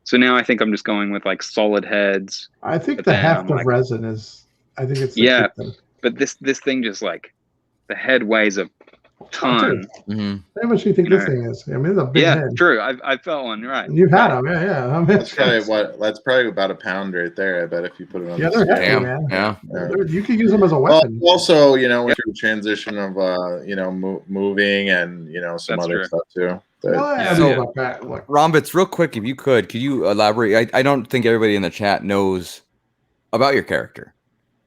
S5: So now I think I'm just going with like solid heads.
S2: I think the heft of resin is. I think it's
S5: but this thing just like the head weighs a ton.
S2: How much do you think this thing is? I mean, it's a big head.
S5: True. I felt one right.
S2: And you've had them, yeah. I mean,
S1: that's probably about a pound right there. I bet if you put it on.
S2: Yeah, they're heavy, man. Yeah. You could use them as a weapon.
S1: Well, also, with the transition of moving and some other stuff too.
S3: So, Rombits, real quick, if you could you elaborate? I don't think everybody in the chat knows about your character.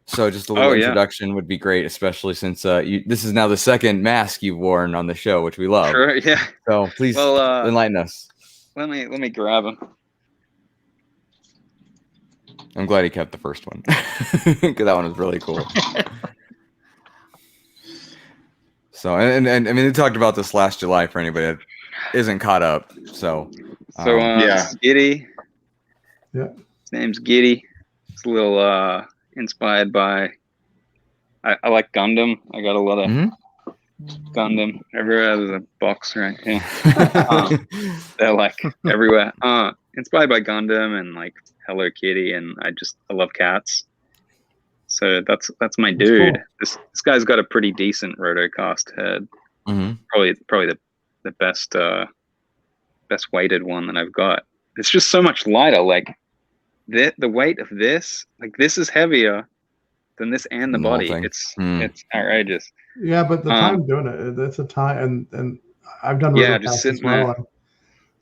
S3: So just a little introduction would be great, especially since this is now the second mask you've worn on the show, which we love.
S5: Sure, yeah.
S3: So please enlighten us.
S5: Let me grab him.
S3: I'm glad he kept the first one because that one was really cool. So and I mean, we talked about this last July for anybody that isn't caught up. So
S5: Giddy.
S2: Yeah.
S5: His name's Giddy. It's a little inspired by I like Gundam. I got a lot of Gundam everywhere. There's a box right here. They're like everywhere. Inspired by Gundam and like Hello Kitty, and I love cats. So that's my dude. Cool. This guy's got a pretty decent rotocast head. Probably the best weighted one that I've got. It's just so much lighter. Like the weight of this, like this is heavier than this and the body. It's outrageous.
S2: Yeah, but the time doing it's a time, and I've done
S5: just sitting
S2: as well.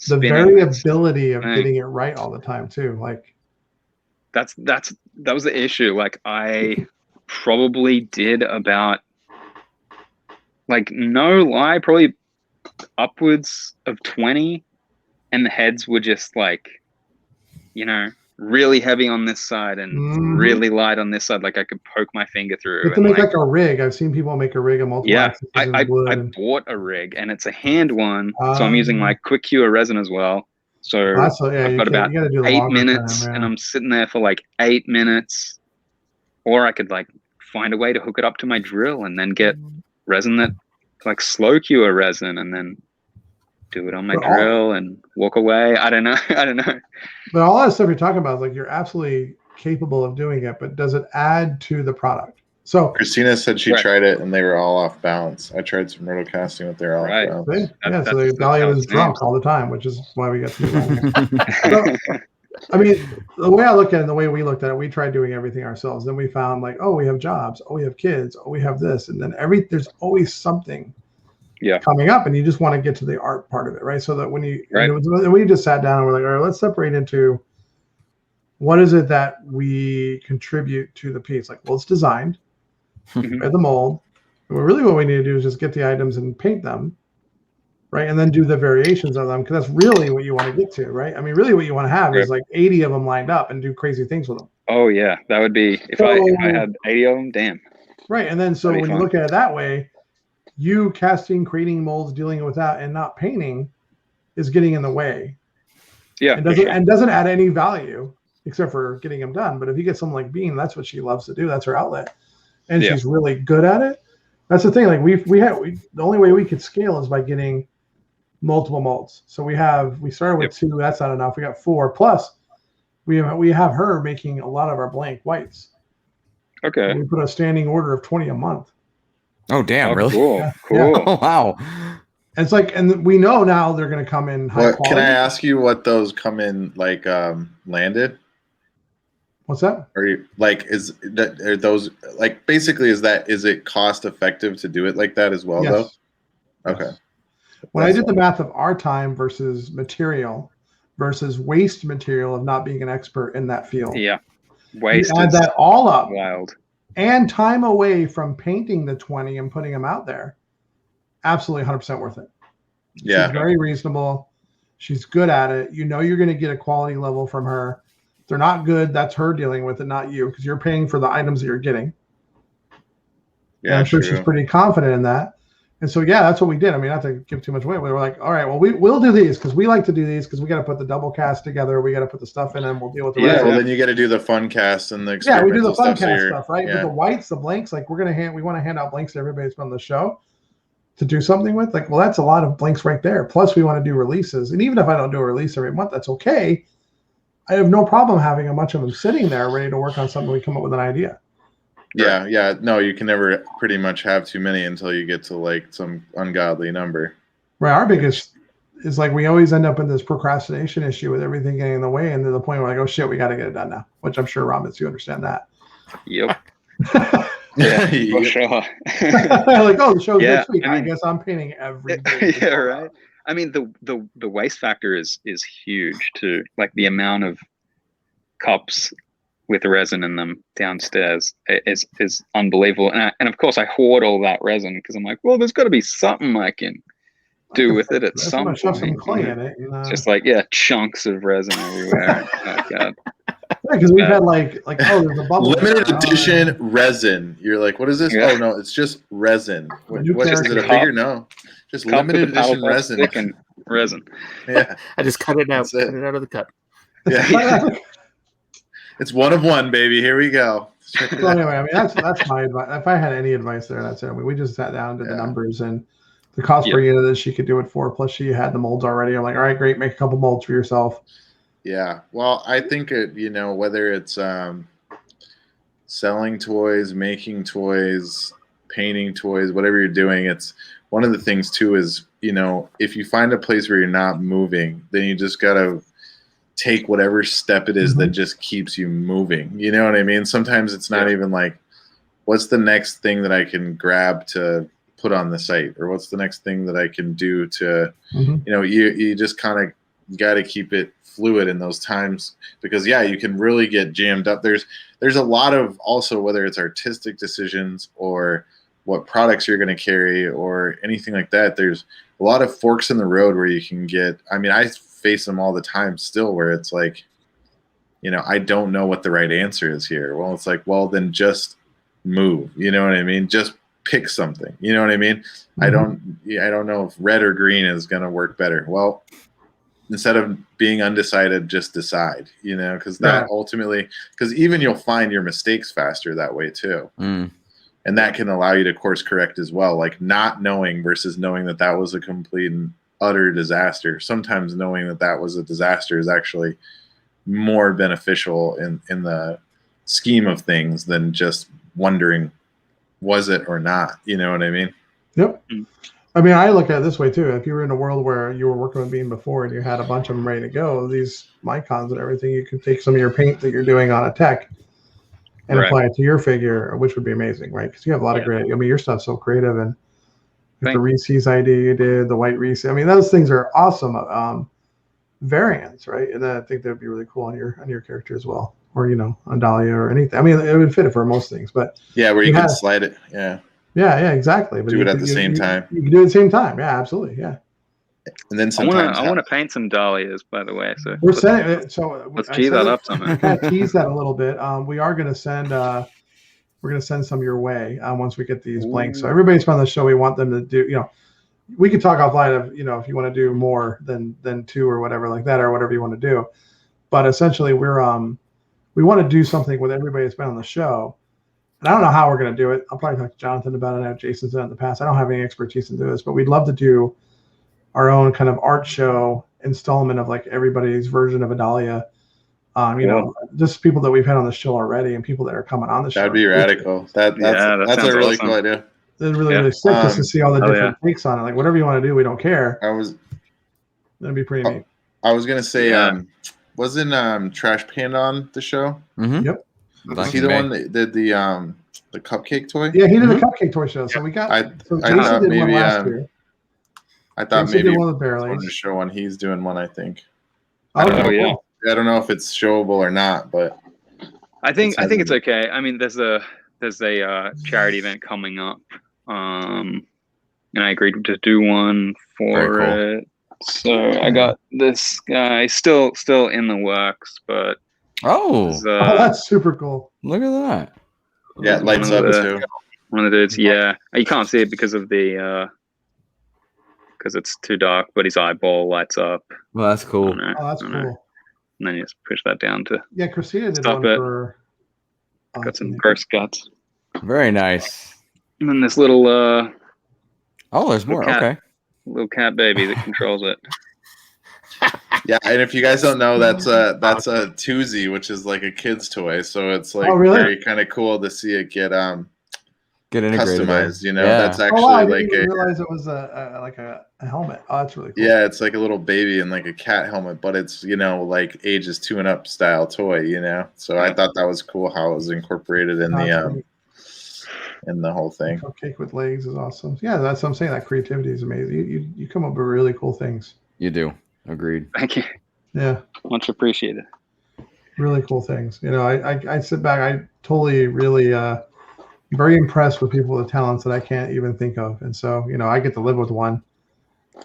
S5: there.
S2: The variability of getting it right all the time too. Like
S5: that was the issue. Like I probably did about, like no lie, probably upwards of 20, and the heads were just like, really heavy on this side and really light on this side. Like I could poke my finger through.
S2: You have to make like a rig. I've seen people make a rig of multiple axes
S5: I
S2: in wood.
S5: I bought a rig and it's a hand one, so I'm using like quick cure resin as well. So I've got about 8 minutes, and I'm sitting there for like 8 minutes. Or I could like find a way to hook it up to my drill and then get resin that like slow cure resin and then do it on my drill and walk away. I don't know.
S2: But all that stuff you're talking about, like you're absolutely capable of doing it, but does it add to the product? So
S1: Christina said she tried it and they were all off balance. I tried some rotocasting with their off balance.
S2: So Dahlia was drunk all the time, which is why we got to do so, I mean, the way I look at it, and the way we looked at it, we tried doing everything ourselves. Then we found like, oh, we have jobs, oh, we have kids, oh, we have this, and then there's always something coming up, and you just want to get to the art part of it, right? So that when we just sat down and we're like, all right, let's separate into what is it that we contribute to the piece. Like, well, it's designed, the mold. And really what we need to do is just get the items and paint them. Right, and then do the variations of them, because that's really what you want to get to, right? I mean, really what you want to have is like 80 of them lined up and do crazy things with them.
S5: Oh yeah, that would be if I had 80 of them. Damn.
S2: Right, and then so when you look at it that way, you casting, creating molds, dealing with that, and not painting is getting in the way.
S5: Yeah,
S2: and doesn't add any value except for getting them done. But if you get someone like Bean, that's what she loves to do. That's her outlet, and she's really good at it. That's the thing. Like the only way we could scale is by getting multiple molds. So we started with 2. That's not enough. We got 4. Plus, we have her making a lot of our blank whites.
S5: Okay.
S2: We put a standing order of 20 a month.
S3: Oh damn! Really?
S5: Cool.
S2: Yeah.
S5: Cool.
S2: Yeah.
S3: Oh wow.
S2: And it's like, and we know now they're going to come in high quality.
S1: Can I ask you what those come in like landed?
S2: What's that?
S1: Are you like are those like basically is it cost effective to do it like that as well though? Okay.
S2: Yes. When I did the math of our time versus material versus waste material of not being an expert in that field.
S5: Yeah. Waste.
S2: Add that all up.
S5: Wild.
S2: And time away from painting the 20 and putting them out there. Absolutely 100% worth it.
S1: Yeah.
S2: She's very reasonable. She's good at it. You know you're going to get a quality level from her. If they're not good, that's her dealing with it, not you, because you're paying for the items that you're getting. Yeah, and I'm sure she's pretty confident in that. And so, that's what we did. I mean, not to give too much away. We were like, all right, well, we'll do these because we like to do these because we got to put the double cast together. We got to put the stuff in and we'll deal with the rest.
S1: Well, then you got to do the fun cast and the
S2: we do the fun cast stuff, right?
S1: Yeah.
S2: But the whites, the blanks, like we want to hand out blanks to everybody that's on the show to do something with. Like, well, that's a lot of blanks right there. Plus, we want to do releases. And even if I don't do a release every month, that's okay. I have no problem having a bunch of them sitting there ready to work on something. We come up with an idea.
S1: Yeah. No, you can never pretty much have too many until you get to like some ungodly number.
S2: Right. Our biggest is like we always end up in this procrastination issue with everything getting in the way, and to the point where like, oh shit, we got to get it done now. Which I'm sure Rombits, you understand that.
S5: Yep. Yeah, for sure.
S2: Like, oh, the show's next week. I guess I'm painting every day.
S5: Yeah, right. I mean, the waste factor is huge too. Like the amount of cups with resin in them downstairs is unbelievable. And of course, I hoard all that resin because I'm like, well, there's got to be something I can do with it at some point.
S2: Some clay in it,
S5: Just like chunks of resin everywhere. Oh god.
S2: Because we've had like oh, there's a bubble.
S1: Limited edition resin. You're like, what is this? Oh no, it's just resin. What is it? A bigger? No, just limited edition resin.
S5: And resin.
S1: Yeah,
S4: I just cut it out. Cut it out of the cup.
S1: Yeah. It's one of one, baby. Here we go.
S2: So anyway, I mean that's my advice. If I had any advice there, that's it. I mean, we just sat down, did the numbers, and the cost per unit that she could do it for. Plus, she had the molds already. I'm like, all right, great, make a couple molds for yourself.
S1: Yeah. Well, I think whether it's selling toys, making toys, painting toys, whatever you're doing, it's one of the things too is if you find a place where you're not moving, then you just gotta take whatever step it is that just keeps you moving. You know what I mean? Sometimes it's not even like, what's the next thing that I can grab to put on the site, or what's the next thing that I can do to, you just kind of got to keep it fluid in those times, because you can really get jammed up. There's a lot of also, whether it's artistic decisions or what products you're going to carry or anything like that, there's a lot of forks in the road where you can get, I mean, I face them all the time still, where it's like, I don't know what the right answer is here. Well, it's like, well, then just move. You know what I mean? Just pick something. You know what I mean? I don't know if red or green is going to work better. Well, instead of being undecided, just decide, because that ultimately, because even you'll find your mistakes faster that way too. And that can allow you to course correct as well. Like not knowing versus knowing that was a complete and utter disaster. Sometimes knowing that was a disaster is actually more beneficial in the scheme of things than just wondering, was it or not? You know what I mean?
S2: Yep. I mean, I look at it this way too. If you were in a world where you were working with Beam before and you had a bunch of them ready to go, these Mycons and everything, you could take some of your paint that you're doing on a tech and apply it to your figure, which would be amazing, right? Because you have a lot of great. I mean, your stuff's so creative, and the Reese's idea you did, the white Reese. I mean, those things are awesome variants, right? And I think that would be really cool on your character as well, or on Dahlia or anything. I mean, it would fit it for most things, but
S1: where you can slide it,
S2: yeah, exactly. But
S1: do it at the same time.
S2: You can do it at the same time. Yeah, absolutely. Yeah.
S1: And then sometimes
S5: I want to paint some dahlias, by the way. So
S2: we're sending it. So
S5: let's tee that up somehow.
S2: Kind of tease that a little bit. We are going to send. We're going to send some your way once we get these blanks. So everybody's from the show, we want them to do. We could talk offline of if you want to do more than 2 or whatever like that, or whatever you want to do. But essentially, we want to do something with everybody that's been on the show. And I don't know how we're going to do it. I'll probably talk to Jonathan about it. I know Jason's done it in the past. I don't have any expertise in doing this, but we'd love to do our own kind of art show installment of like everybody's version of a Dahlia. Just people that we've had on the show already and people that are coming on the show.
S1: That'd be radical. That's a really cool idea.
S2: It's really sick just to see all the different takes on it. Like whatever you want to do, we don't care. That'd be pretty neat.
S1: I was gonna say, wasn't Trash Panda on the show?
S2: Mm-hmm. Yep.
S1: Was he the one that did the cupcake toy?
S2: Yeah, he did the cupcake toy show. So we got.
S1: I thought maybe one last year. I thought maybe
S2: one of the Barrelies.
S1: To show one. He's doing one, I think.
S5: Oh yeah.
S1: I don't know if it's showable or not, but
S5: I think it's okay. I mean, there's a charity event coming up, and I agreed to do one for it. So I got this guy still in the works, but
S2: that's super cool.
S3: Look at that.
S1: Yeah, it lights up too.
S5: One of the dudes, yeah. You can't see it because of the because it's too dark, but his eyeball lights up.
S3: Well, that's cool.
S2: That's cool.
S5: And then you just push that down to
S2: Christina did
S5: stop
S2: one
S5: it.
S2: For
S5: got some gross guts.
S3: Very nice.
S5: And then this little
S3: there's more.
S5: Cat, little cat baby that controls it.
S1: Yeah, and if you guys don't know, that's a Toozy, which is like a kid's toy. So it's like very kind of cool to see it get
S3: integrated,
S1: customized. That's actually
S2: I didn't even realize it was a helmet. Oh, that's really cool.
S1: Yeah, it's like a little baby in like a cat helmet, but it's like ages 2 and up style toy. So I thought that was cool how it was incorporated in the whole thing.
S2: Cupcake with legs is awesome. Yeah, that's what I'm saying. That creativity is amazing. You come up with really cool things.
S3: You do. Agreed.
S5: Thank you.
S2: Yeah.
S5: Much appreciated.
S2: Really cool things. I sit back. I totally really very impressed with people with talents that I can't even think of. And so, I get to live with one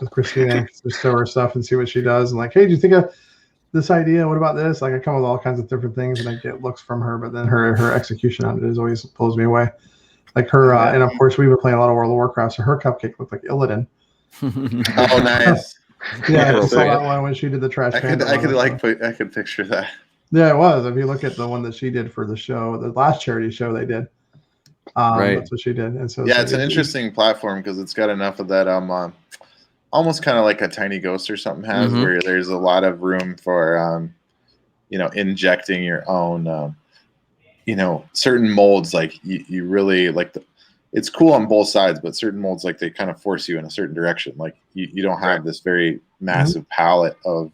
S2: with Christina, just show her stuff and see what she does. And like, hey, do you think of this idea? What about this? Like I come with all kinds of different things and I get looks from her, but then her execution on it is always blows me away. Like her, and of course we were playing a lot of World of Warcraft, so her cupcake looked like Illidan.
S1: Oh, nice.
S2: Yeah, I saw that one when she did the trash.
S1: I could picture that.
S2: Yeah, it was. If you look at the one that she did for the show, the last charity show they did, right? That's what she did. And so
S1: it's an interesting platform because it's got enough of that almost kind of like a Tiny Ghost or something has, where there's a lot of room for injecting your own certain molds. Like you really like it's cool on both sides, but certain molds, like they kind of force you in a certain direction. Like you don't have this very massive palette of,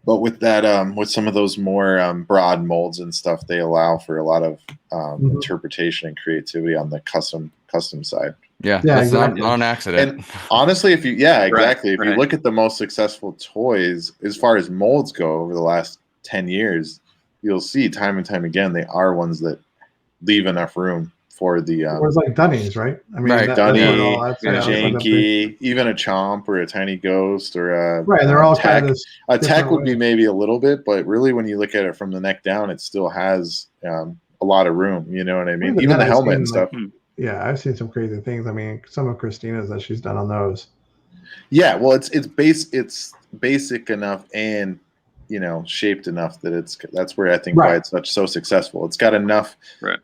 S1: but with that, with some of those more broad molds and stuff, they allow for a lot of interpretation and creativity on the custom side.
S3: Yeah, that's exactly. not an accident.
S1: And honestly, if you look at the most successful toys as far as molds go over the last 10 years, you'll see time and time again they are ones that leave enough room for the
S2: Or it's like Dunnies, right? I mean,
S3: Right,
S2: that's
S1: Dunny,
S2: what all that's,
S5: yeah,
S2: that's like a big-
S1: Janky, even a Chomp or a Tiny Ghost or a
S2: right. They're all
S1: Tech.
S2: kind of this
S1: A Tech
S2: different
S1: would be
S2: way.
S1: maybe a little bit, but really when you look at it from the neck down, it still has a lot of room. You know what I mean?
S2: Even
S1: Even
S2: then,
S1: the
S2: I've
S1: helmet
S2: seen,
S1: and stuff.
S2: like, yeah, I've seen some crazy things. I mean, some of Christina's that she's done on those.
S1: Yeah, well, it's basic enough and shaped enough that that's where I think why
S2: Right.
S1: it's so successful. It's got enough
S5: Right.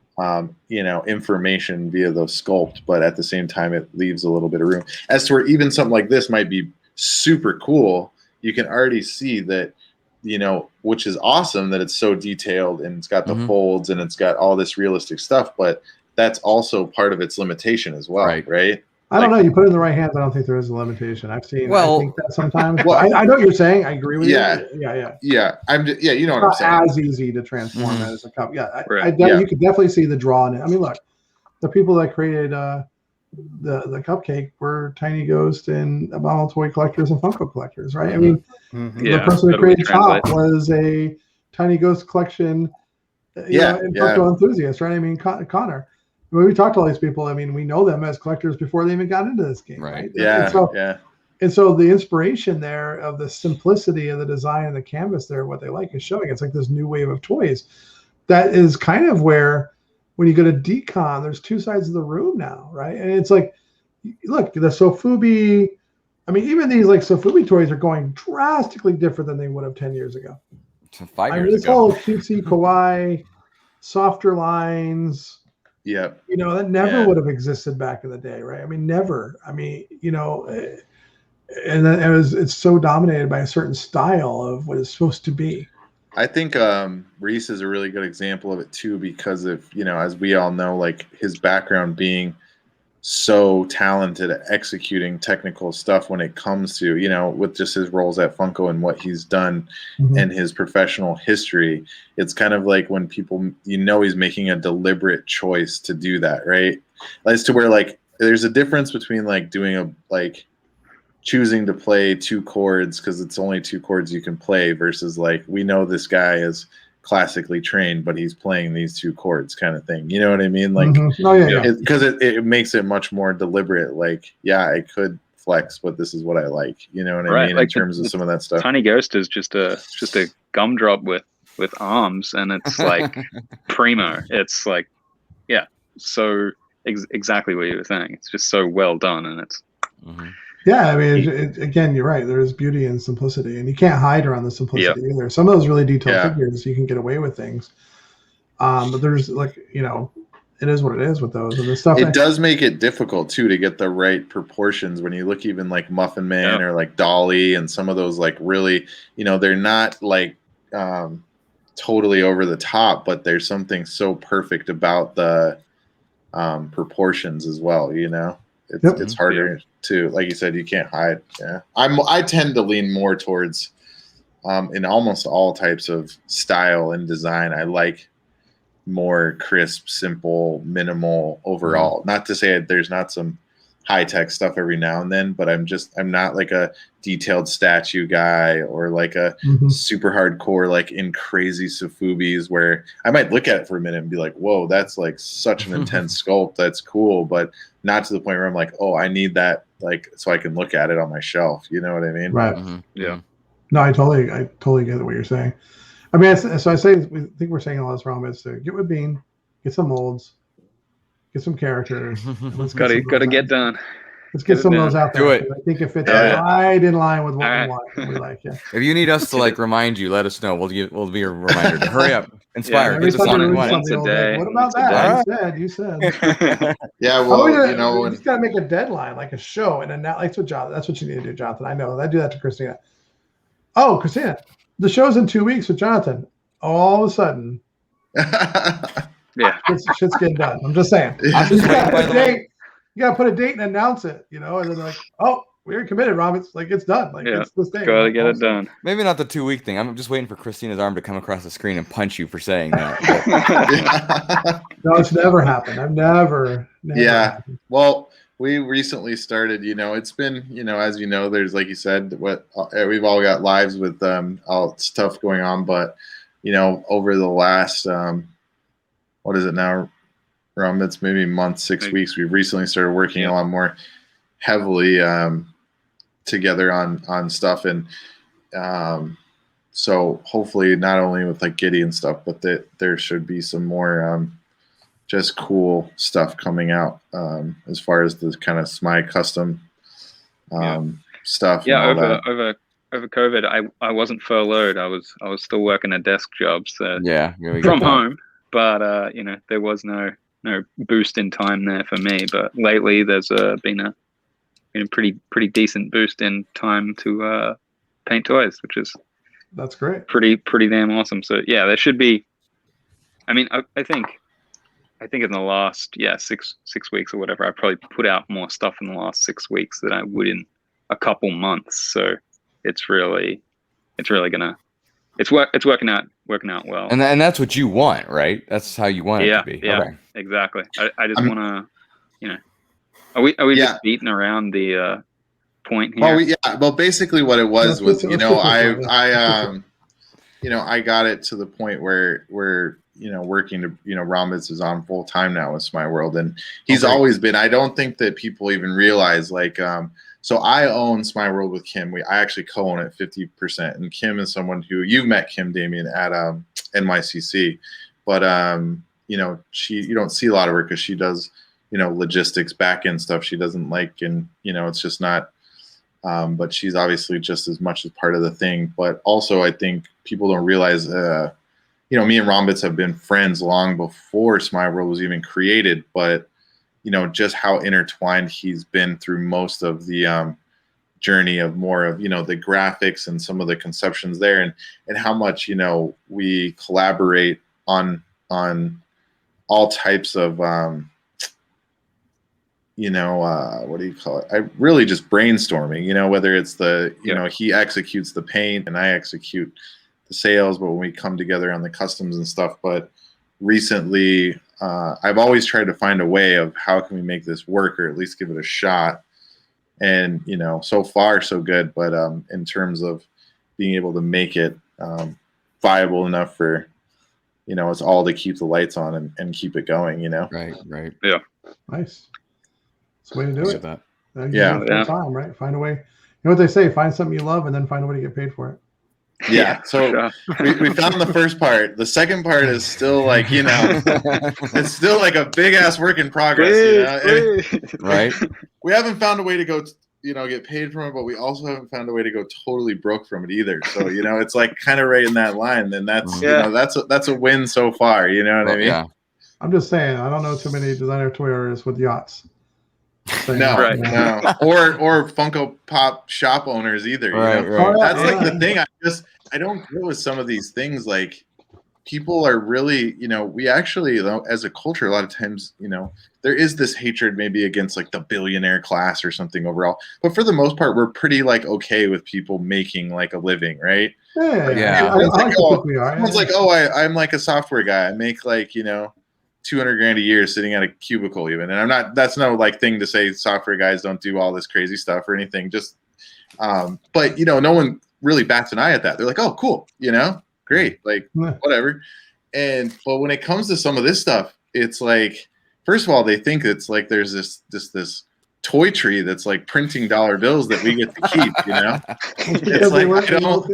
S1: information via the sculpt, but at the same time it leaves a little bit of room. As to where even something like this might be super cool, you can already see that, which is awesome that it's so detailed and it's got the folds and it's got all this realistic stuff, but that's also part of its limitation as well, right?
S2: I don't know. You put it in the right hands. I don't think there is a limitation. I've seen.
S3: Well-
S2: I think that sometimes.
S1: Well,
S2: I know what you're saying. I agree with
S1: Yeah.
S2: you. Yeah.
S1: Yeah, you know
S2: It's
S1: what I'm
S2: not
S1: saying.
S2: as easy to transform
S3: Mhm.
S2: as a cup. Yeah,
S5: Right.
S2: You could definitely see the draw in it. I mean, look, the people that created the cupcake were Tiny Ghost and Abominable Toy collectors and Funko collectors, right? I mean, the
S5: Yeah,
S2: person that
S5: totally
S2: created Chop
S5: translates.
S2: was a Tiny Ghost collection, and Funko enthusiast, right? I mean, Connor. When we talked to all these people, I mean, we know them as collectors before they even got into this game, right?
S1: Yeah.
S2: And so the inspiration there of the simplicity of the design and the canvas there, what they like is showing. It's like this new wave of toys. That is kind of where, when you go to Decon, there's two sides of the room now, right? And it's like, look, the Sofubi, I mean, even these like Sofubi toys are going drastically different than they would have 10 years ago.
S3: 5
S2: I mean,
S3: years
S2: this
S3: ago.
S2: whole cutesy kawaii, softer lines,
S1: Yep.
S2: that never would have existed back in the day, right? I mean, never. I mean, and then it's so dominated by a certain style of what it's supposed to be.
S1: I think Reese is a really good example of it too, because of, as we all know, like his background being so talented at executing technical stuff when it comes to, with just his roles at Funko and what he's done and his professional history. It's kind of like when people, he's making a deliberate choice to do that, right? As to where, like, there's a difference between like doing choosing to play two chords because it's only two chords you can play versus like, we know this guy is classically trained, but he's playing these two chords kind of thing. You know what I mean? Like, because it makes it much more deliberate. Like, I could flex, but this is what I like. You know what I mean?
S5: Like
S1: in terms of some of that stuff.
S5: Tiny Ghost is just a gumdrop with arms, and it's like primo. It's like, so exactly what you were saying. It's just so well done, and it's.
S2: Yeah, I mean, again, you're right. There's beauty in simplicity, and you can't hide around the simplicity either. Some of those really detailed figures, you can get away with things. But there's like, it is what it is with those and the stuff.
S1: It does make it difficult too to get the right proportions when you look even like Muffin Man or like Dolly and some of those like really, they're not like totally over the top, but there's something so perfect about the proportions as well. It's harder to, like you said, you can't hide. Yeah, I tend to lean more towards in almost all types of style and design. I like more crisp, simple, minimal overall. Not to say there's not some high-tech stuff every now and then, but I'm not like a detailed statue guy or like a super hardcore, like in crazy Sofubis where I might look at it for a minute and be like, whoa, that's like such an intense sculpt. That's cool. But not to the point where I'm like, oh, I need that, like, so I can look at it on my shelf. You know what I mean?
S2: Right.
S5: Yeah.
S2: No, I totally get what you're saying. I mean, so I say, we think we're saying all this wrong, but it's to get with Bean, get some molds, get some characters.
S5: Got to get done.
S2: Let's get some of those out there.
S3: Do it.
S2: I think it fits right in line with what we want. We like,
S3: If you need us to like remind you, let us know. We'll be a reminder to hurry up, inspire, get this on it.
S5: Once a day.
S2: What about that? You said.
S1: Yeah, well,
S2: you just gotta make a deadline, like a show, and then that's what you need to do, Jonathan. I know. I do that to Christina. Oh, Christina, the show's in 2 weeks with Jonathan. All of a sudden, shit's getting done. I'm just saying.
S3: I'm just waiting by the way.
S2: You gotta put a date and announce it, and then like, oh, we're committed, Rombits. Like, it's done. Like, it's this day.
S5: Gotta get it done.
S3: Maybe not the 2 week thing. I'm just waiting for Christina's arm to come across the screen and punch you for saying that.
S2: No, it's never happened. I've never happened.
S1: Well, we recently started, it's been, as you know, there's, like you said, we've all got lives with all stuff going on, but, over the last, what is it now? Rombits, maybe a month, 6 weeks. We've recently started working a lot more heavily together on stuff, and so hopefully not only with like Giddy and stuff, but that there should be some more just cool stuff coming out as far as the kind of Smeye custom stuff.
S5: Yeah,
S1: and all that.
S5: over COVID, I wasn't furloughed. I was still working a desk job, so
S3: from
S5: home. But you know, there was no boost in time there for me. But lately, there's been a pretty decent boost in time to paint toys, which is
S2: that's great.
S5: Pretty damn awesome. So yeah, there should be. I mean, I think in the last 6 weeks or whatever, I probably put out more stuff in the last 6 weeks than I would in a couple months. So it's really gonna it's working out well.
S3: And that's what you want, right? That's how you want it to be.
S5: Yeah,
S3: okay.
S5: Exactly. I just want to, you know, are we just beating around the point here?
S1: Well, basically what it was you know, I got it to the point where you know, working to, you know, Rombits is on full time now with Smeye World, and he's always been. I don't think that people even realize, like, so I own Smeye World with Kim. I actually co-own it 50%, and Kim is someone who you've met, Kim Damien, at NYCC, but you know, you don't see a lot of her because she does, you know, logistics, back end stuff she doesn't like, and you know, it's just not. But she's obviously just as much as part of the thing. But also, I think people don't realize, you know, me and Rombits have been friends long before Smeye World was even created. But you know, just how intertwined he's been through most of the journey of more of, you know, the graphics and some of the conceptions there, and how much, you know, we collaborate on all types of you know, what do you call it? I really just brainstorming, you know, whether it's you know, he executes the paint and I execute the sales, but when we come together on the customs and stuff. But recently, I've always tried to find a way of how can we make this work, or at least give it a shot. And, you know, so far so good. But in terms of being able to make it viable enough for, you know, it's all to keep the lights on and keep it going, you know?
S3: Right.
S5: Yeah.
S2: Nice. It's the way to do it. Time, right? Find a way. You know what they say? Find something you love and then find a way to get paid for it.
S1: Yeah. So we found the first part. The second part is still like, you know, it's still like a big ass work in progress. You know?
S3: Right.
S1: We haven't found a way to go, you know, get paid from it, but we also haven't found a way to go totally broke from it either. So, you know, it's like kind of right in that line. Then that's, you know, that's a win so far. You know what I mean?
S3: Yeah.
S2: I'm just saying, I don't know too many designer toy artists with yachts.
S1: No. Or Funko Pop shop owners either. You know? That's like the thing. I don't get with some of these things. Like, people are really, you know, we actually, as a culture, a lot of times, you know, there is this hatred maybe against like the billionaire class or something overall. But for the most part, we're pretty like okay with people making like a living, right? Someone's like, oh, I'm like a software guy. I make like, you know, $200,000 a year sitting at a cubicle even. And that's no like thing to say software guys don't do all this crazy stuff or anything. Just, but you know, no one really bats an eye at that. They're like, oh, cool. You know, great. Like whatever. But when it comes to some of this stuff, it's like, first of all, they think it's like, there's this toy tree that's like printing dollar bills that we get to keep, you know? It's like, you know,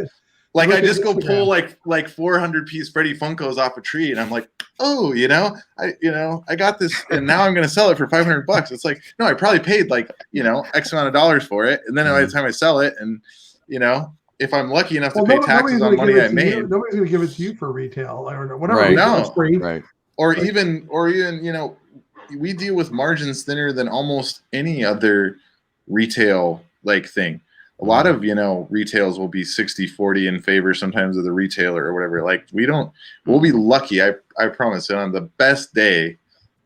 S1: like I just go pull like 400 piece Freddy Funkos off a tree, and I'm like, oh, you know, I got this, and now I'm gonna sell it for $500. It's like, no, I probably paid like, you know, X amount of dollars for it, and then by the time I sell it, and you know, if I'm lucky enough to pay taxes on money I made,
S2: nobody's gonna give it to you for retail or whatever.
S3: Right.
S2: No,
S1: right. Or even you know, we deal with margins thinner than almost any other retail like thing. A lot of, you know, retails will be 60-40 in favor sometimes of the retailer or whatever. Like we'll be lucky. I promise. And on the best day,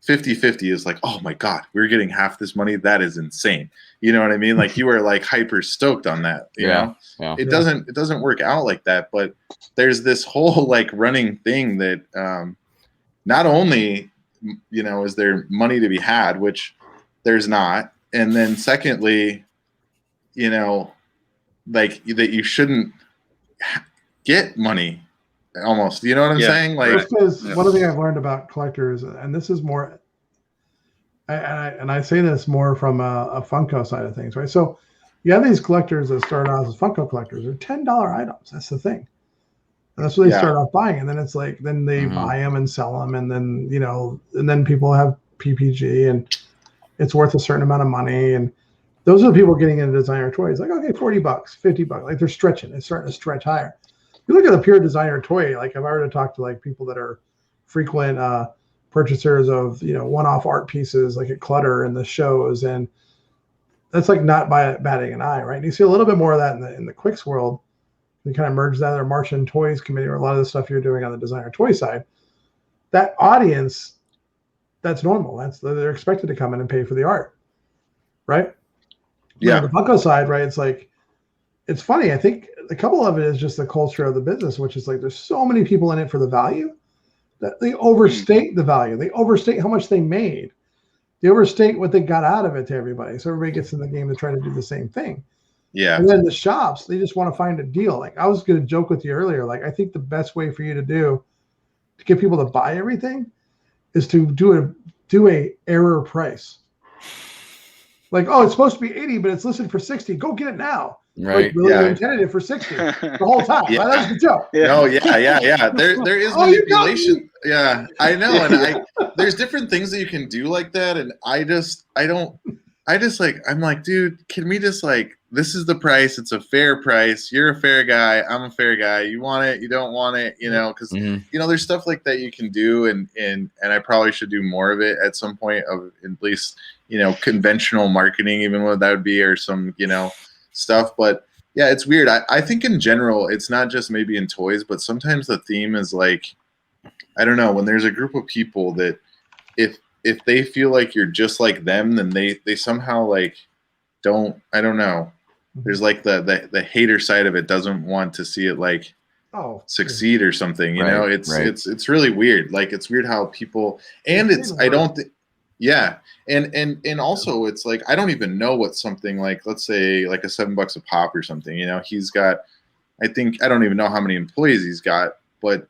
S1: 50-50 is like, oh my God, we're getting half this money. That is insane. You know what I mean? Like you are like hyper stoked on that. You know? It doesn't work out like that. But there's this whole like running thing that not only, you know, is there money to be had, which there's not. And then secondly, you know, like that you shouldn't get money almost, you know what I'm saying? Like,
S2: because one of the things I've learned about collectors, and this is more and I say this more from a Funko side of things, right? So you have these collectors that start out as Funko collectors. They're $10 items. That's the thing. And that's what they start off buying. And then it's like, then they buy them and sell them. And then, and then people have PPG and it's worth a certain amount of money. And those are the people getting into designer toys. Like, okay, $40, $50. Like they're stretching. It's starting to stretch higher. You look at the pure designer toy, like I've already talked to like people that are frequent purchasers of, one-off art pieces like at Clutter and the shows. And that's like not batting an eye, right? And you see a little bit more of that in the Quicks world. You kind of merge that or Martian Toys Committee or a lot of the stuff you're doing on the designer toy side. That audience, that's normal. They're expected to come in and pay for the art, right?
S1: Yeah.
S2: On the Funko side, right? It's like, it's funny. I think a couple of it is just the culture of the business, which is like there's so many people in it for the value that they overstate the value. They overstate how much they made. They overstate what they got out of it to everybody. So everybody gets in the game to try to do the same thing.
S1: Yeah.
S2: And then the shops, they just want to find a deal. Like I was going to joke with you earlier. Like I think the best way for you to get people to buy everything is to do a error price. Like, oh, it's supposed to be 80, but it's listed for 60. Go get it now.
S3: Right.
S2: Like, really, they intended it for 60 the whole time.
S1: Yeah.
S2: Right? That was the joke.
S5: Yeah.
S1: No, yeah. There is manipulation. Yeah, I know. And there's different things that you can do like that. And I'm like, dude, can we just like, this is the price. It's a fair price. You're a fair guy. I'm a fair guy. You want it. You don't want it, because, there's stuff like that you can do. And I probably should do more of it at some point of at least, conventional marketing, even what that would be, or some, stuff. But yeah, it's weird. I think in general, it's not just maybe in toys, but sometimes the theme is like, I don't know, when there's a group of people that if they feel like you're just like them, then they somehow like I don't know. There's like the hater side of it doesn't want to see it like succeed or something, it's really weird. Like it's weird how people, and and also it's like I don't even know what something like, let's say like a $7 a pop or something, he's got, I don't even know how many employees he's got, but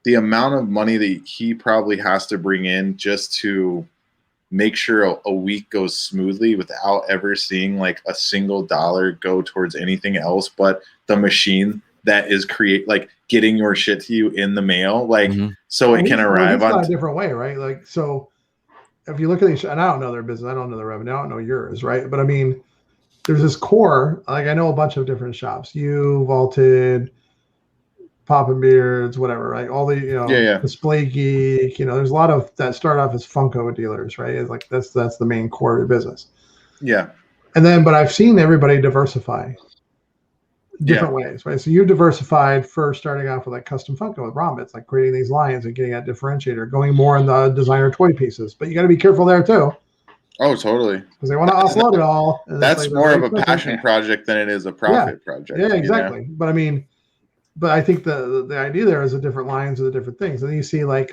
S1: the amount of money that he probably has to bring in just to make sure a week goes smoothly without ever seeing like a single dollar go towards anything else but the machine that is getting your shit to you in the mail, so it can arrive on
S2: a different way, right? Like, so if you look at these, and I don't know their business, I don't know their revenue, I don't know yours, right? But I mean, there's this core, like I know a bunch of different shops, Vaulted, Poppin' Beards, whatever, right? All the, Display Geek, there's a lot of that start off as Funko dealers, right? It's like that's the main core of the business. Yeah. And then, but I've seen everybody diversify different ways, right? So you've diversified first starting off with like custom Funko with Rombits, like creating these lines and getting that differentiator, going more in the designer toy pieces, but you got to be careful there too.
S1: Oh, totally.
S2: Because they want to offload it all.
S1: That's like more of a passion project than it is a profit project.
S2: Yeah, exactly. But I mean, but I think the idea there is the different lines of the different things. And then you see like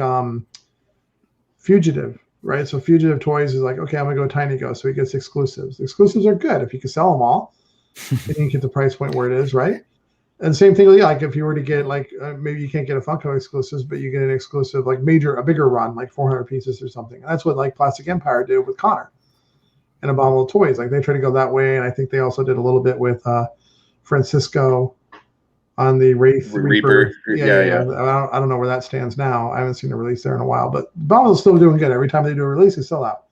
S2: Fugitive, right? So Fugitive Toys is like, okay, I'm gonna go Tiny Go, so he gets exclusives. Exclusives are good if you can sell them all. Then you get the price point where it is, right? And same thing, like if you were to get like maybe you can't get a Funko exclusives, but you get an exclusive like a bigger run, like 400 pieces or something. And that's what like Plastic Empire did with Connor and Abominable Toys. Like they try to go that way, and I think they also did a little bit with Francisco on the Wraith Reaper. Yeah. I don't know where that stands now. I haven't seen a release there in a while, but Abominable's still doing good. Every time they do a release, they sell out.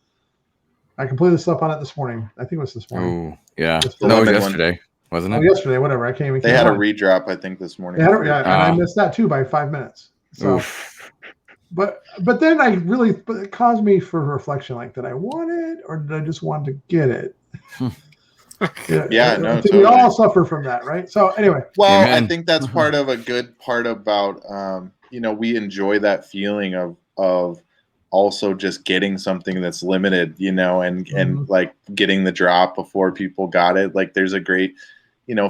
S2: I completely slept on it this morning. I think it was this morning.
S3: Oh, yeah. No, it was yesterday, wasn't it?
S2: Oh, yesterday, whatever. I can't even.
S1: They had a redrop, I think, this morning.
S2: And I missed that too by 5 minutes. So, but then but it caused me for reflection. Like, did I want it or did I just want to get it?
S1: No,
S2: totally. We all suffer from that, right? So anyway.
S1: Well, Amen. I think that's part of a good part about, we enjoy that feeling of also just getting something that's limited, and like getting the drop before people got it. Like there's a great,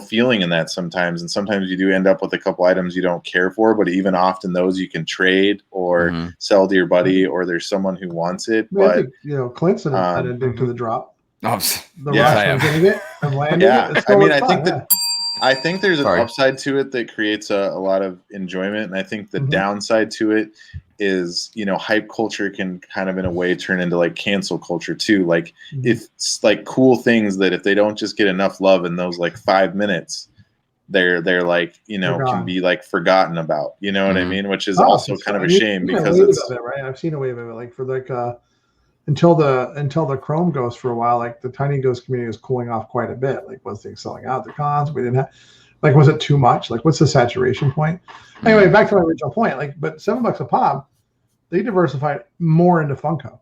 S1: feeling in that sometimes. And sometimes you do end up with a couple items you don't care for, but even often those you can trade or sell to your buddy, or there's someone who wants it.
S2: I think, Clint's added to the drop.
S3: Oh,
S2: the rush from getting it and landing it.
S1: I mean, I think that I think there's an
S3: Sorry.
S1: upside to it that creates a lot of enjoyment, and I think the
S2: Mhm.
S1: downside to it is, hype culture can kind of in a way turn into like cancel culture too. Like
S2: Mhm.
S1: if it's like cool things that if they don't just get enough love in those like 5 minutes, they're like,
S2: They're
S1: can
S2: gone.
S1: be like forgotten about. You know what I
S3: Mhm.
S1: mean? Which is
S2: Oh,
S1: also
S2: it's
S1: kind of a
S2: I've
S1: shame
S2: seen a
S1: because
S2: wave
S1: it's
S2: of it, right? I've seen a wave of it, like for like until the Chrome Ghost for a while, like the Tiny Ghost community was cooling off quite a bit. Like was things selling out the cons? We didn't have like was it too much? Like what's the saturation point? Anyway, back to my original point. Like, but $7 a pop, they diversified more into Funko.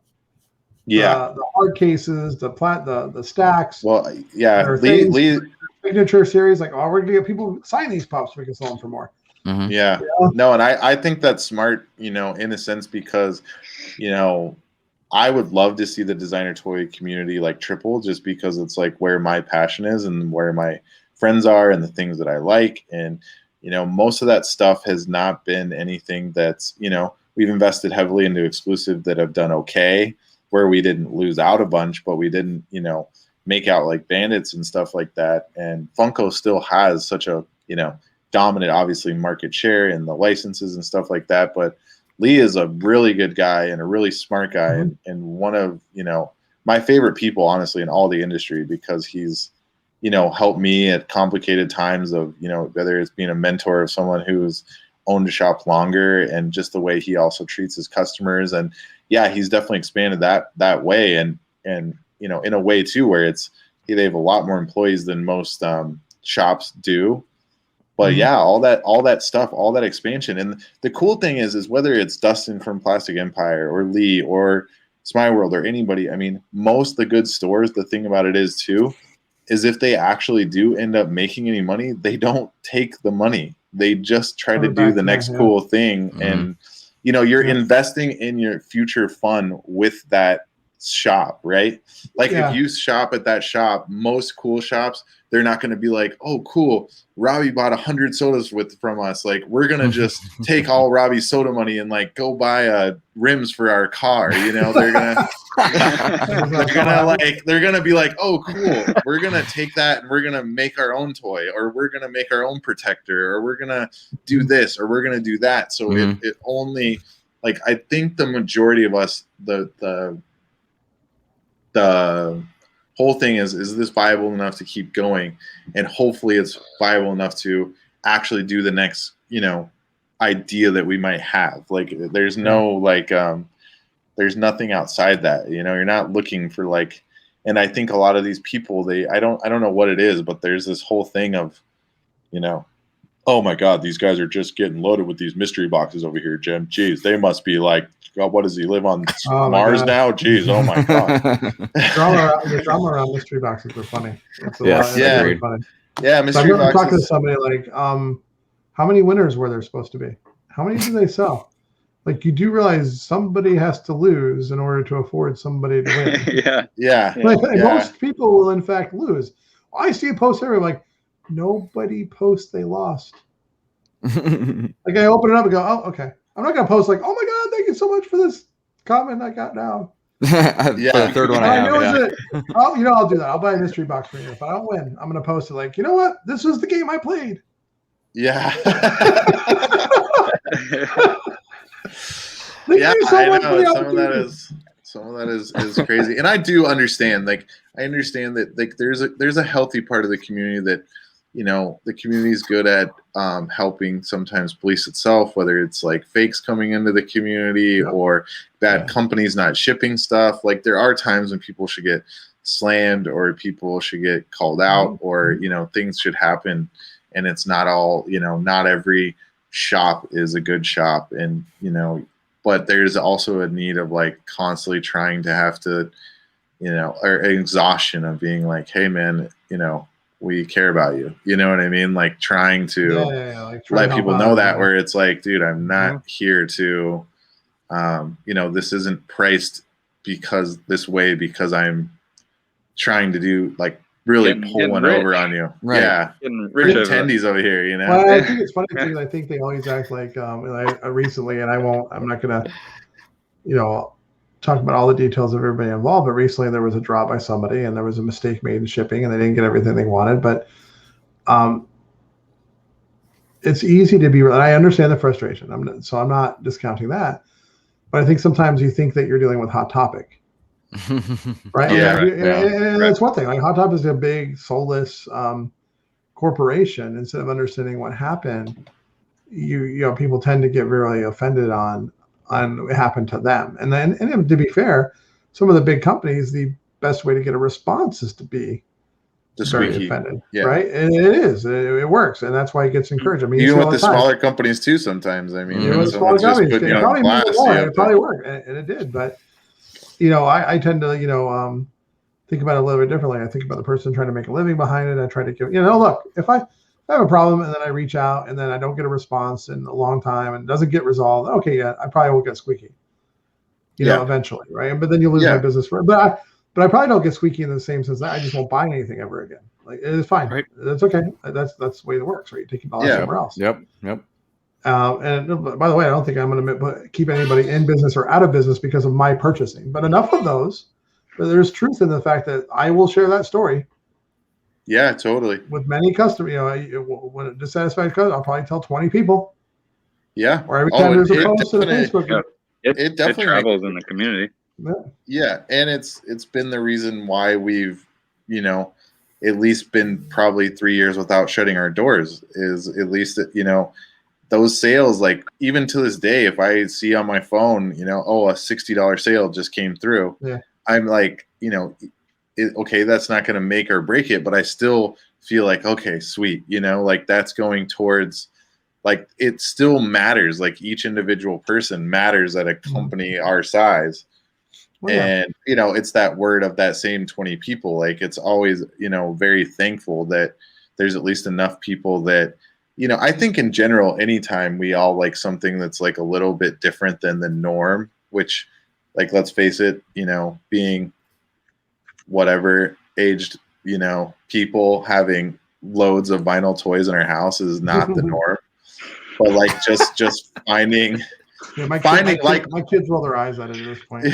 S1: yeah.
S2: The hard cases, the stacks,
S1: Well, yeah,
S2: there are
S1: Lee
S2: things,
S1: Lee
S2: signature series. Like, oh, we're gonna get people sign these pups so we can sell them for more.
S3: Mhm.
S1: Yeah.
S2: Yeah.
S1: No, and I think that's smart, in a sense, because, I would love to see the designer toy community like triple just because it's like where my passion is and where my friends are and the things that I like. And, most of that stuff has not been anything that's, we've invested heavily into exclusive that have done okay, where we didn't lose out a bunch, but we didn't, make out like bandits and stuff like that. And Funko still has such a, dominant, obviously, market share and the licenses and stuff like that. But Lee is a really good guy and a really smart guy, and one of my favorite people, honestly, in all the industry, because he's helped me at complicated times of whether it's being a mentor of someone who's owned a shop longer, and just the way he also treats his customers. And yeah, he's definitely expanded that way, and in a way too where they have a lot more employees than most shops do. But yeah, all that stuff, all that expansion. And the cool thing is whether it's Dustin from Plastic Empire or Lee or Smeye World or anybody, I mean, most of the good stores, the thing about it is too, is if they actually do end up making any money, they don't take the money. They just try to do the next cool thing.
S3: Mhm.
S1: And you're investing in your future fun with that shop, right? Like if you shop at that shop, most cool shops, they're not going to be like, oh, cool, Robbie bought 100 sodas from us. Like we're gonna just take all Robbie's soda money and like go buy rims for our car. They're gonna they're gonna be like, oh, cool, we're gonna take that and we're gonna make our own toy, or we're gonna make our own protector, or we're gonna do this, or we're gonna do that. So it only, like, I think the majority of us, the whole thing is this viable enough to keep going, and hopefully it's viable enough to actually do the next idea that we might have. Like there's no there's nothing outside that. You're not looking for like, and I think a lot of these people, I don't know what it is, but there's this whole thing of oh my God, these guys are just getting loaded with these mystery boxes over here, Jim. Jeez, they must be like, God, what does he live on Mars now? Jeez, oh my God.
S2: The drama around mystery boxes were funny. It's
S1: really
S2: funny.
S1: Yeah,
S2: mystery boxes. I remember talking to somebody like, how many winners were there supposed to be? How many did they sell? Like, you do realize somebody has to lose in order to afford somebody to win.
S1: Yeah.
S2: Most people will, in fact, lose. I see a post everywhere like, nobody posts they lost. Like I open it up and go, oh, okay. I'm not gonna post like, oh my God, thank you so much for this comment I got now.
S3: For the third one I have.
S2: I'll do that. I'll buy a mystery box for you. If I don't win, I'm gonna post it like, you know what? This was the game I played.
S1: Yeah.
S2: I know.
S1: Some of that is crazy. And I do understand, like, that there's a healthy part of the community that, the community is good at helping sometimes police itself, whether it's like fakes coming into the community or bad companies not shipping stuff. Like there are times when people should get slammed or people should get called out or, things should happen, and it's not all, not every shop is a good shop. And, but there's also a need of like constantly trying to have to, or exhaustion of being like, hey man, we care about you. You know what I mean? Like trying to
S2: like
S1: let people know that, where it's like, dude, I'm not here to, this isn't priced because this way, because I'm trying to do like really pull one over on you.
S3: Right.
S1: Yeah.
S5: Getting rich
S1: attendees over here,
S2: Well, I think it's funny because I think they always act like recently, and I'm not gonna, talk about all the details of everybody involved, but recently there was a drop by somebody and there was a mistake made in shipping and they didn't get everything they wanted. But it's easy to be. I understand the frustration. I'm not discounting that, but I think sometimes you think that you're dealing with Hot Topic, right?
S1: Yeah,
S2: and that's one thing. Like Hot Topic is a big soulless corporation. Instead of understanding what happened, you know people tend to get really offended on what happened to them. And then, and to be fair, some of the big companies, the best way to get a response is to be very offended, right? And it is. It works, and that's why it gets encouraged. I mean,
S1: even with the smaller companies too. Sometimes, I mean, when someone's just putting you on blast,
S2: it probably worked, and it did. But you know, I tend to think about it a little bit differently. I think about the person trying to make a living behind it. I try to give look, if I have a problem and then I reach out and then I don't get a response in a long time and it doesn't get resolved, okay, yeah, I probably will get squeaky, eventually, right? But then you lose my business for it. But I probably don't get squeaky in the same sense that I just won't buy anything ever again. Like it's fine, right? That's okay. That's the way it works, right? You take your dollar somewhere else.
S3: Yep.
S2: And by the way, I don't think I'm going to keep anybody in business or out of business because of my purchasing. But enough of those. But there's truth in the fact that I will share that story.
S1: Yeah, totally.
S2: With many customers, when a dissatisfied customer, I'll probably tell 20 people.
S1: Yeah.
S2: Or every time there's a post on Facebook.
S5: It definitely travels in the community.
S1: Yeah, and it's been the reason why we've, at least been probably 3 years without shutting our doors. Is at least those sales, like even to this day, if I see on my phone, a $60 sale just came through, I'm like, okay, that's not going to make or break it, but I still feel like, okay, sweet, like that's going towards, like it still matters. Like each individual person matters at a company our size. And, it's that word of that same 20 people. Like it's always, very thankful that there's at least enough people that, I think in general, anytime we all like something that's like a little bit different than the norm, which like, let's face it, being whatever aged, people having loads of vinyl toys in our house is not the norm. But like just finding
S2: my kids roll their eyes at it at this point.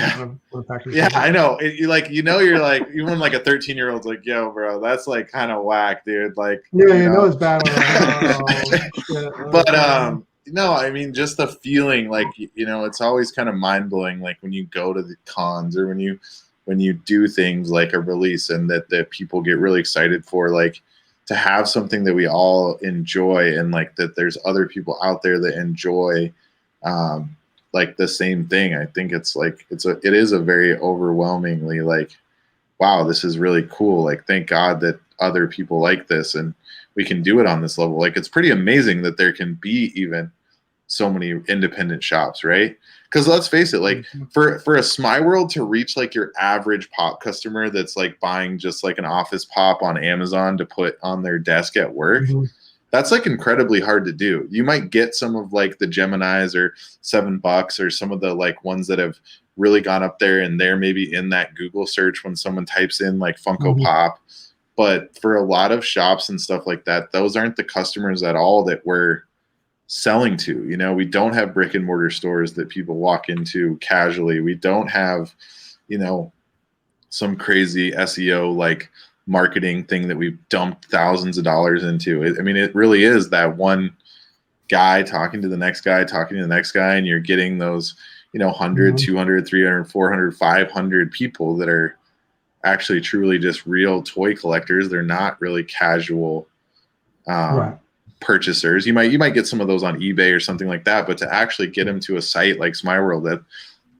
S1: I know. You're like even like a 13-year-old's like, yo, bro, that's like kind of whack, dude. Like
S2: it's bad.
S1: But no, I mean just the feeling like it's always kind of mind blowing. Like when you go to the cons or when you do things like a release and that people get really excited for, like to have something that we all enjoy and like that there's other people out there that enjoy like the same thing. I think it's like it is a very overwhelmingly like, wow, this is really cool. Like thank God that other people like this and we can do it on this level. Like it's pretty amazing that there can be even so many independent shops, right? Because let's face it, like for a Smeye World to reach like your average pop customer that's like buying just like an office pop on Amazon to put on their desk at work, that's like incredibly hard to do. You might get some of like the Geminis or $7 or some of the like ones that have really gone up there and they're maybe in that Google search when someone types in like Funko Pop. But for a lot of shops and stuff like that, those aren't the customers at all that we're selling to. We don't have brick and mortar stores that people walk into casually. We don't have, some crazy SEO like marketing thing that we've dumped thousands of dollars into. I mean, it really is that one guy talking to the next guy, talking to the next guy, and you're getting those, 100, 200, 300, 400, 500 people that are actually truly just real toy collectors. They're not really casual purchasers. You might get some of those on eBay or something like that, but to actually get them to a site like Smeye World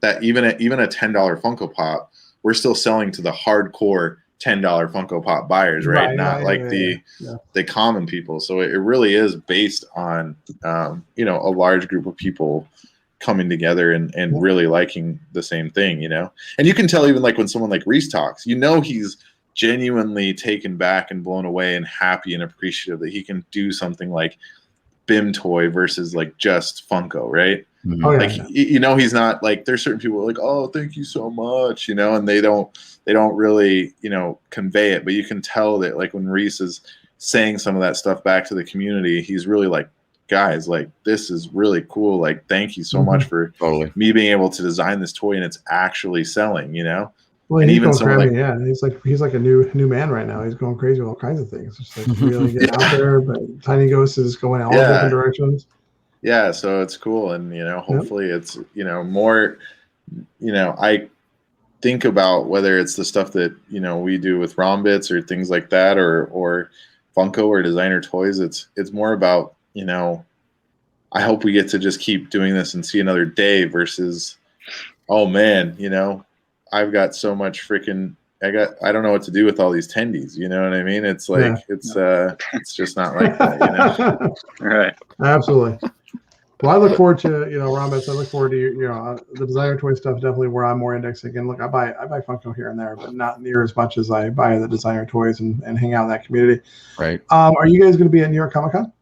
S1: that even a $10 Funko Pop, we're still selling to the hardcore $10 Funko Pop buyers, right? Not the common people. So it really is based on a large group of people coming together and really liking the same thing, And you can tell even like when someone like Reese talks, he's genuinely taken back and blown away and happy and appreciative that he can do something like BIM toy versus like just Funko, right? He's not like, there's certain people like, oh, thank you so much, and they don't really, convey it, but you can tell that like when Reese is saying some of that stuff back to the community, he's really like, guys, like this is really cool. Like, thank you so much for me being able to design this toy and it's actually selling,
S2: Well,
S1: And
S2: he's
S1: even
S2: going
S1: someone
S2: crazy. Yeah, he's like a new man right now. He's going crazy with all kinds of things. Just like really getting out there. But Tiny Ghost is going all different directions.
S1: Yeah, so it's cool, and hopefully it's more. I think about whether it's the stuff that we do with Rombits or things like that, or Funko or designer toys. It's more about I hope we get to just keep doing this and see another day versus, oh man, I've got so much freaking. I don't know what to do with all these tendies. You know what I mean? It's like it's just not like that.
S5: Right.
S2: Absolutely. Well, I look forward to Rombits. I look forward to the designer toy stuff. Definitely where I'm more indexing. And look, I buy Funko here and there, but not near as much as I buy the designer toys and hang out in that community.
S3: Right.
S2: Are you guys going to be at New York Comic Con?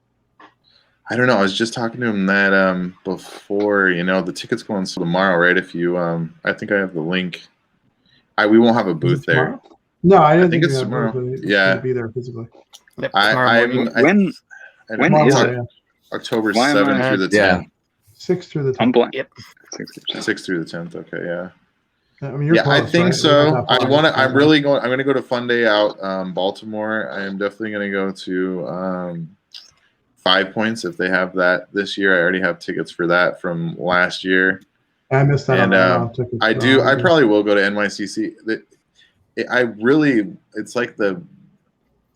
S1: I don't know. I was just talking to him that before. The tickets go on tomorrow, right? If you I think I have the link. We won't have a booth there.
S2: No, I didn't
S1: think it's
S2: you
S1: tomorrow.
S2: Booth,
S1: Yeah,
S2: be there physically.
S4: Yep, when
S5: is it?
S1: October 7th through the 10th.
S2: 6th through the 10th.
S5: I'm blank.
S4: Yep.
S1: 6th through the 10th. Okay, yeah.
S2: I mean, you're close,
S1: I think
S2: right?
S1: so. I'm going to go to Fun Day Out, Baltimore. I am definitely going to go to 5 Points if they have that this year. I already have tickets for that from last year.
S2: I missed that.
S1: And I probably will go to NYCC. It's like the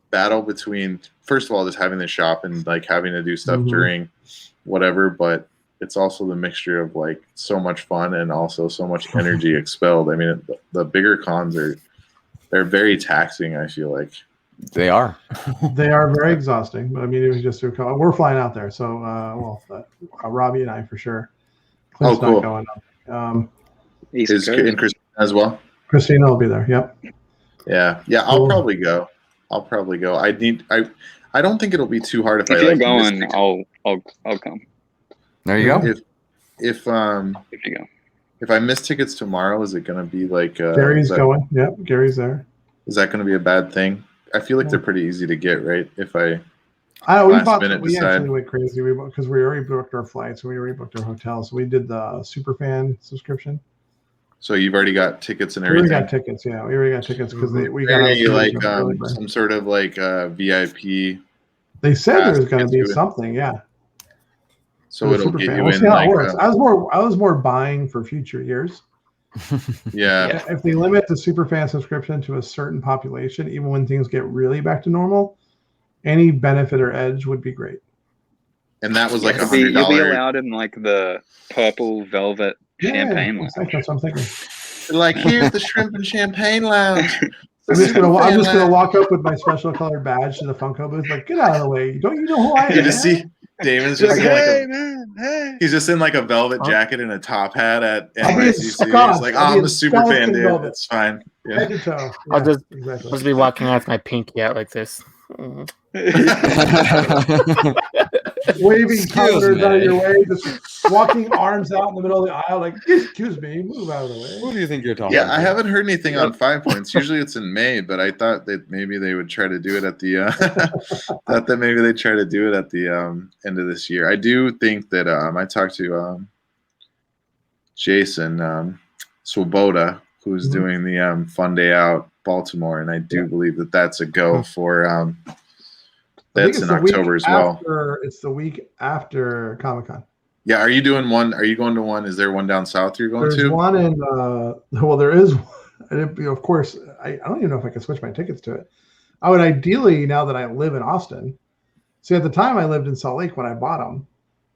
S1: battle between, first of all, just having the shop and like having to do stuff during whatever, but it's also the mixture of like so much fun and also so much energy expelled. I mean, the bigger cons they're very taxing, I feel like.
S3: They are.
S2: They are very exhausting, but I mean, it was just we're flying out there, so Robbie and I for sure. Clint's
S1: cool.
S2: Not going up.
S1: Is Christina as well?
S2: Christina will be there. Yep.
S1: Yeah. I'll probably go. I don't think it'll be too hard
S5: if you're going. I'll come.
S3: There you go.
S1: If
S5: you go.
S1: If I miss tickets tomorrow, is it going to be like
S2: Gary's going? Yep, Gary's there.
S1: Is that going to be a bad thing? I feel like they're pretty easy to get, right? If we actually
S2: went crazy because we already booked our flights, we already booked our hotels. So we did the Superfan subscription.
S1: So you've already got tickets and everything.
S2: We already got tickets, yeah. We already got tickets because we
S1: got some sort of like VIP.
S2: They said there's going to be something, yeah.
S1: So it'll get you
S2: we'll
S1: in.
S2: See how it works. I was more buying for future years.
S1: Yeah.
S2: If they limit the Superfan subscription to a certain population, even when things get really back to normal, any benefit or edge would be great.
S1: And that was like $100.
S5: You'll be allowed in like the purple velvet champagne lounge.
S2: Exactly. That's what I'm thinking.
S1: Like, here's the shrimp and champagne lounge.
S2: I'm just gonna walk up with my special colored badge to the Funko booth. Like, get out of the way! Don't you know who I am?
S1: You just see Damon's just he's just in like a velvet jacket and a top hat at NYCC. He's like, I'm a super fan, dude.
S2: Velvet.
S1: It's fine. Yeah.
S2: Yeah,
S4: I'll just be walking out with my pinky out like this.
S2: Waving colors out of your way, just walking arms out in the middle of the aisle, like, excuse me, move out of the way.
S3: What do you think you're talking about?
S1: Yeah, I haven't heard anything on 5 Points. Usually it's in May, but I thought that maybe they would try to do it at the end of this year. I do think that I talked to Jason Swoboda, who's doing the Fun Day Out Baltimore, and I do believe that that's a go for that's in October as well.
S2: It's the week after Comic-Con.
S1: Yeah, are you doing one? Are you going to one? Is there one down south you're going to?
S2: There's one in there is one. Of course, I don't even know if I can switch my tickets to it. I would ideally, now that I live in Austin. See, at the time I lived in Salt Lake when I bought them,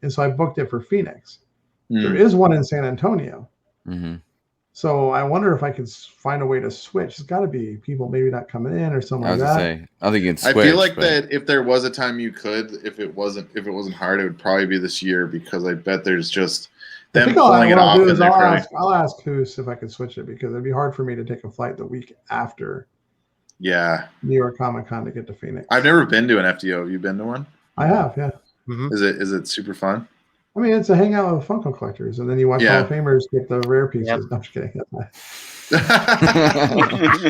S2: and so I booked it for Phoenix. There is one in San Antonio.
S3: Mm-hmm.
S2: So I wonder if I could find a way to switch. It's got to be people maybe not coming in or something like that.
S3: I think it's.
S1: I feel like that if there was a time you could, if it wasn't hard, it would probably be this year because I bet there's just them pulling it off.
S2: I'll ask Hoos if I could switch it because it'd be hard for me to take a flight the week after.
S1: Yeah.
S2: New York Comic Con to get to Phoenix.
S1: I've never been to an FDO. Have you been to one?
S2: I have, yeah.
S4: Mm-hmm.
S1: Is it super fun?
S2: I mean, it's a hangout with Funko collectors, and then you watch Hall of Famers get the rare pieces. Yep. No, I'm just kidding.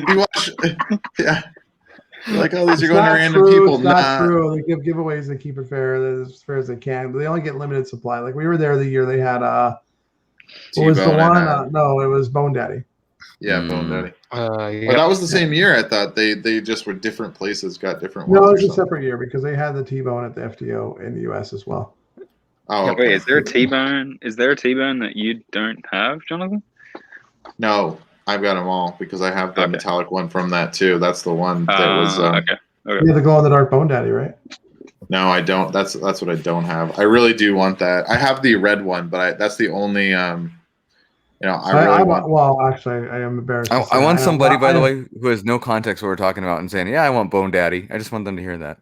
S1: You watch, yeah. You're like, oh, these are going to random people.
S2: It's not true. They give giveaways. They keep it fair, as fair as they can, but they only get limited supply. Like we were there the year they had what was the one? No, it was Bone Daddy.
S1: Yeah, Bone Daddy.
S4: Yeah.
S1: But that was the same year. I thought they just were different places, got different
S2: No,
S1: ones.
S2: it's
S1: or
S2: a
S1: something.
S2: separate year because they had the T-Bone at the FTO in the US as well.
S1: Oh,
S4: Yep.
S1: okay.
S5: Wait, is there a T-bone? Is there a T-bone that you don't have, Jonathan?
S1: No, I've got them all because I have the
S5: Okay.
S1: metallic one from that too. That's the one that was.
S5: Okay.
S2: You have the glow in the dark Bone Daddy, right?
S1: No, I don't. That's what I don't have. I really do want that. I have the red one, but that's the only.
S2: Well, actually, I am embarrassed. To say
S3: I want somebody, by the
S2: I-
S3: way, who has no context what we're talking about and saying, "Yeah, I want Bone Daddy." I just want them to hear that.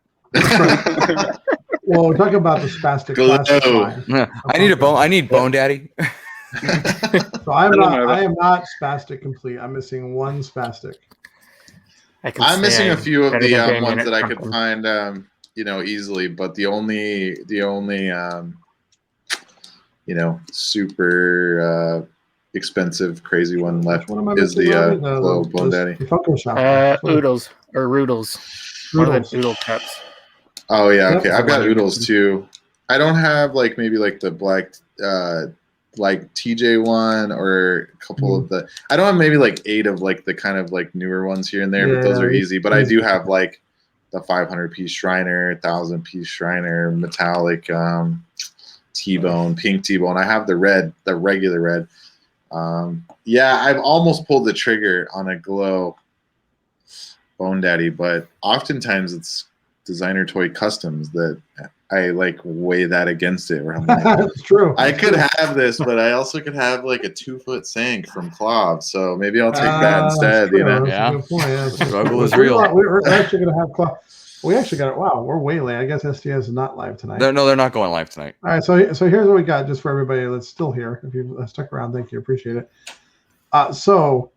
S2: Well, we're talking about the spastic classic line.
S3: I need a bone. I need Bone Daddy.
S2: So I
S5: don't know
S2: am not spastic complete. I'm missing one spastic.
S1: I'm missing a few of
S4: better
S1: the
S4: than Damien
S1: ones
S4: at
S1: that I could
S4: something.
S1: find, easily. But the only super expensive, crazy one left
S2: What am I
S1: is
S2: missing, Robbie?
S1: the Glow Bone Daddy.
S2: The Funko Shop. one.
S4: Oodles or Roodles. One of
S2: Roodles.
S4: the Oodle cups.
S1: Oh yeah,
S2: Yep.
S1: okay. I've got oodles too. I don't have maybe the black TJ one or a couple of the. I don't have maybe 8 of the kind of newer ones here and there, but those are easy. But I do have the 500-piece Shriner, 1,000-piece Shriner, metallic T-bone, pink T-bone. I have the red, the regular red. Yeah, I've almost pulled the trigger on a Glow Bone Daddy, but oftentimes it's designer toy customs that I weigh that against it. Where I'm
S2: It's true.
S1: I could have this, but I also could have a 2-foot Sank from Clov, so maybe I'll take that instead.
S2: True. That's
S3: Yeah.
S2: a good point. Yeah,
S3: The struggle is real.
S2: We're actually going to have Clov. We actually got it. Wow, we're way late. I guess SDS is not live tonight.
S3: They're not going live tonight.
S2: All right, so here's what we got just for everybody that's still here. If you stuck around, thank you, appreciate it. So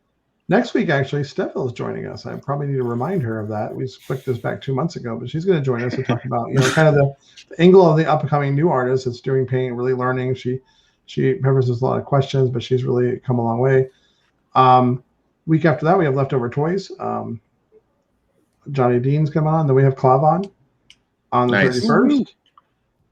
S2: next week, actually, Steffel is joining us. I probably need to remind her of that. We clicked this back 2 months ago, but she's going to join us to talk about kind of the angle of the upcoming new artist that's doing paint, really learning. She peppers us a lot of questions, but she's really come a long way. Week after that, we have leftover toys. Johnny Dean's come on. Then we have Clov on the 31st.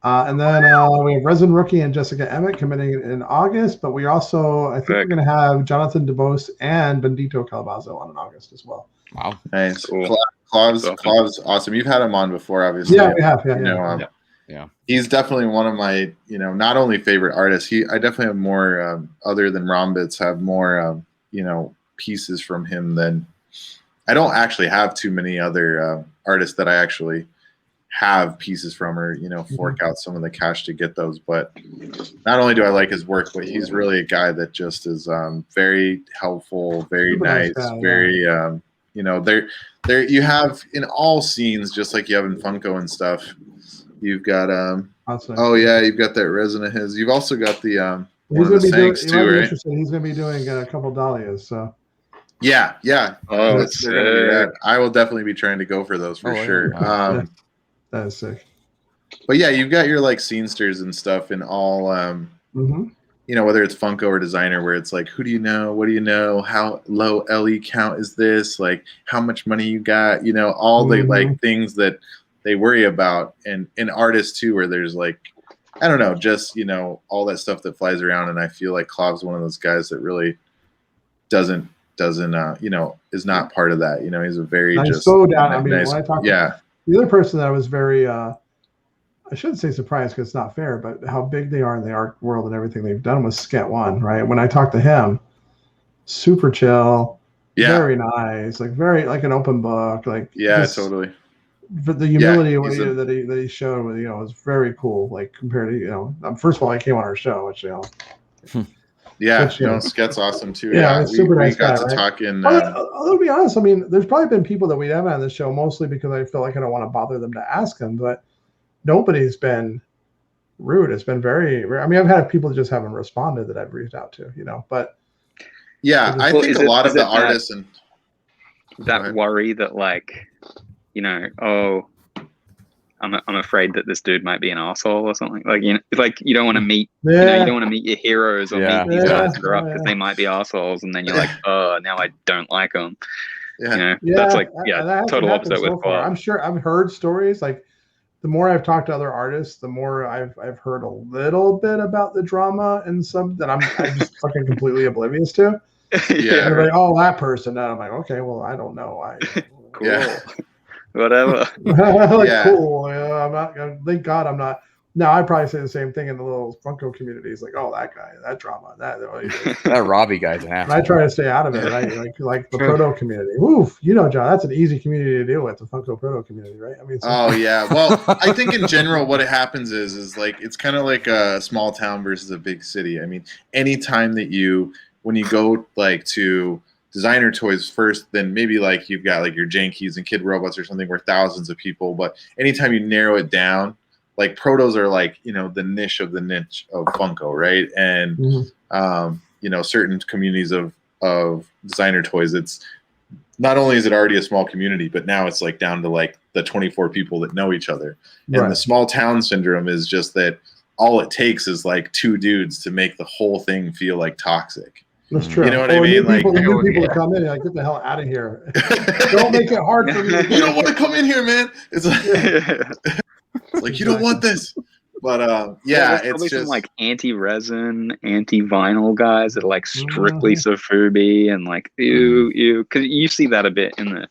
S2: And then we have Resin Rookie and Jessica Emmett committing in August. But we also, I think we're going to have Jonathan DeBose and Bendito Calabazzo on in August as well.
S3: Wow.
S1: Nice.
S5: Cool.
S1: Clov's awesome. You've had him on before, obviously.
S2: Yeah, we have.
S3: Yeah.
S1: He's definitely one of my, not only favorite artists. I definitely have more, other than Rombits, have more, pieces from him than. I don't actually have too many other artists that I actually have pieces from or, fork out some of the cash to get those. But not only do I like his work, but he's really a guy that just is very helpful, very
S2: Super
S1: nice,
S2: guy,
S1: very, there you have in all scenes, just like you have in Funko and stuff. You've got, you've got that resin of his. You've also got the, one of the Sanks too, right?
S2: He's going to be doing a couple Dahlias, so.
S1: Yeah.
S5: Oh,
S1: that's gonna be rad. I will definitely be trying to go for those for sure.
S2: Yeah. That is sick.
S1: But yeah, you've got your scenesters and stuff in all, whether it's Funko or designer, where it's who do you know? What do you know? How low LE count is this? How much money you got? All the things that they worry about, and in artists too, where there's I don't know, just all that stuff that flies around. And I feel like Clov's one of those guys that really doesn't is not part of that. He's a very just
S2: so down. I mean,
S1: nice,
S2: when I talk
S1: the
S2: other person that I was very I shouldn't say surprised because it's not fair, but how big they are in the art world and everything they've done was Sket One, right? When I talked to him, super chill, very nice, very an open book,
S1: totally.
S2: But the humility that he showed, was very cool. Compared to first of all, he came on our show, which
S1: Sket's awesome too.
S2: Super nice
S1: guy,
S2: to
S1: talk in.
S2: I'll be honest. I mean, there's probably been people that we haven't on the show, mostly because I feel like I don't want to bother them to ask them. But nobody's been rude. It's been very. I mean, I've had people that just haven't responded that I've reached out to. But
S1: I think a lot of the artists and
S5: that worry that I'm afraid that this dude might be an asshole or something. You don't want to meet, you don't want to meet your heroes or meet these guys that are up because they might be assholes, and then you're oh, now I don't like them. That's total opposite with Clov.
S2: I'm sure I've heard stories the more I've talked to other artists, the more I've heard a little bit about the drama and some that I'm just fucking completely oblivious to.
S1: Yeah.
S2: They're like, oh, that person. And I'm like, okay, well, I don't know.
S5: Cool.
S1: Yeah.
S5: Whatever.
S2: Like,
S1: Yeah.
S2: cool. I'm not. Thank God I'm not. Now I probably say the same thing in the little Funko communities. Like, oh, that guy, that drama,
S3: That Robbie guy's an
S2: And
S3: asshole.
S2: I try to stay out of it, right? Like the proto community. Oof, John, that's an easy community to deal with, the Funko proto community, right? I mean,
S1: Oh yeah. Well, I think in general, what happens is like it's kind of like a small town versus a big city. I mean, anytime that when you go like to designer toys first, then maybe like you've got like your Jankies and Kid Robots or something where thousands of people. But anytime you narrow it down, like protos are like the niche of Funko, right? And certain communities of designer toys, it's not only is it already a small community, but now it's like down to like the 24 people that know each other. And the small town syndrome is just that all it takes is like 2 dudes to make the whole thing feel like toxic.
S2: That's true.
S1: You know what I mean?
S2: New people to come in, like, get the hell out of here. Don't make it hard for me.
S1: You don't want to come in here, man. It's like you don't want this. But
S5: there's probably some like anti-resin, anti-vinyl guys that are like strictly Sofubi and like ew, because you see that a bit in the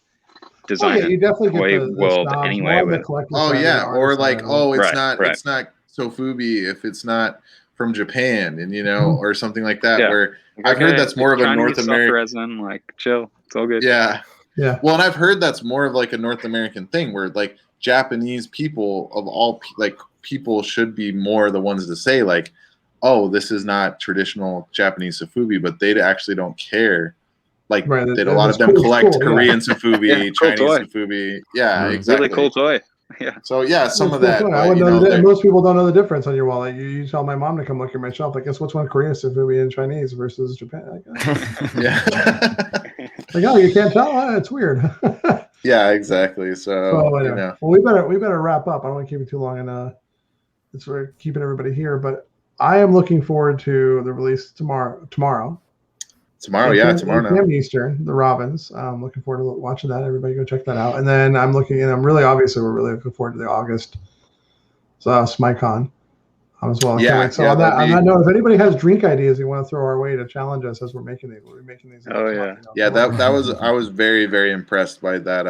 S5: design
S2: you definitely
S5: toy
S2: get the
S5: world
S2: snobs,
S5: anyway.
S1: Or like it's not Sofubi if it's not from Japan, and or something like that. Where I've heard that's more of a North American
S5: resin, like chill, it's all good.
S1: Yeah. Well, and I've heard that's more of like a North American thing where like Japanese people of all like people should be more the ones to say like, oh, this is not traditional Japanese Sofubi, but they actually don't care. Like that a lot of them collect Korean Sofubi, Chinese Sofubi. Yeah, exactly.
S5: Really cool toy. Yeah.
S1: So some of that.
S2: But, most people don't know the difference on your wall. Like, you tell my mom to come look at my shelf. Like, guess which one Korean Sofubi and Chinese versus Japan?
S1: Yeah.
S2: Like, oh, you can't tell. It's weird.
S1: Yeah, exactly. So
S2: well, we better wrap up. I don't want to keep it too long, and it's for keeping everybody here. But I am looking forward to the release tomorrow. Tomorrow now. Eastern, the Robins. I'm looking forward to watching that. Everybody go check that out. And then we're really looking forward to the August SmyeCon as well.
S1: Yeah.
S2: So on that note, if anybody has drink ideas you want to throw our way to challenge us as we're making these,
S5: Oh yeah.
S1: That was I was very, very impressed by that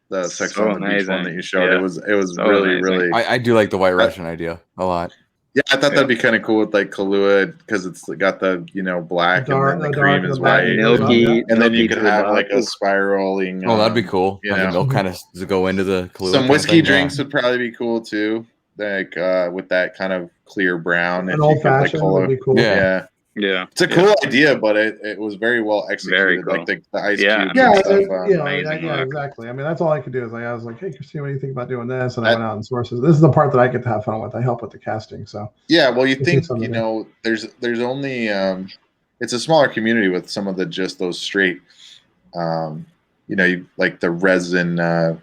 S1: the sex on the beach one that you showed.
S5: Yeah.
S1: It was
S5: So
S1: really,
S5: amazing.
S1: really
S3: I do like the White Russian idea a lot.
S1: Yeah, I thought that'd be kind of cool with like Kahlua because it's got the black and then the cream is white,
S5: milky,
S1: and then you could have like a spiraling.
S3: Oh, that'd be cool. The milk kind of go into the Kahlua.
S1: Some whiskey drinks would probably be cool too, like with that kind of clear brown.
S2: An old fashioned would be cool.
S1: Yeah. It's a cool idea, but it was very well executed.
S5: Very cool.
S1: Like the ice cubes
S2: and stuff. Exactly. I mean, that's all I could do is I was like, hey, Christine, what do you think about doing this? And I went out and sources. This is the part that I get to have fun with. I help with the casting. So
S1: well, you think there's only it's a smaller community with some of those straight, like the resin.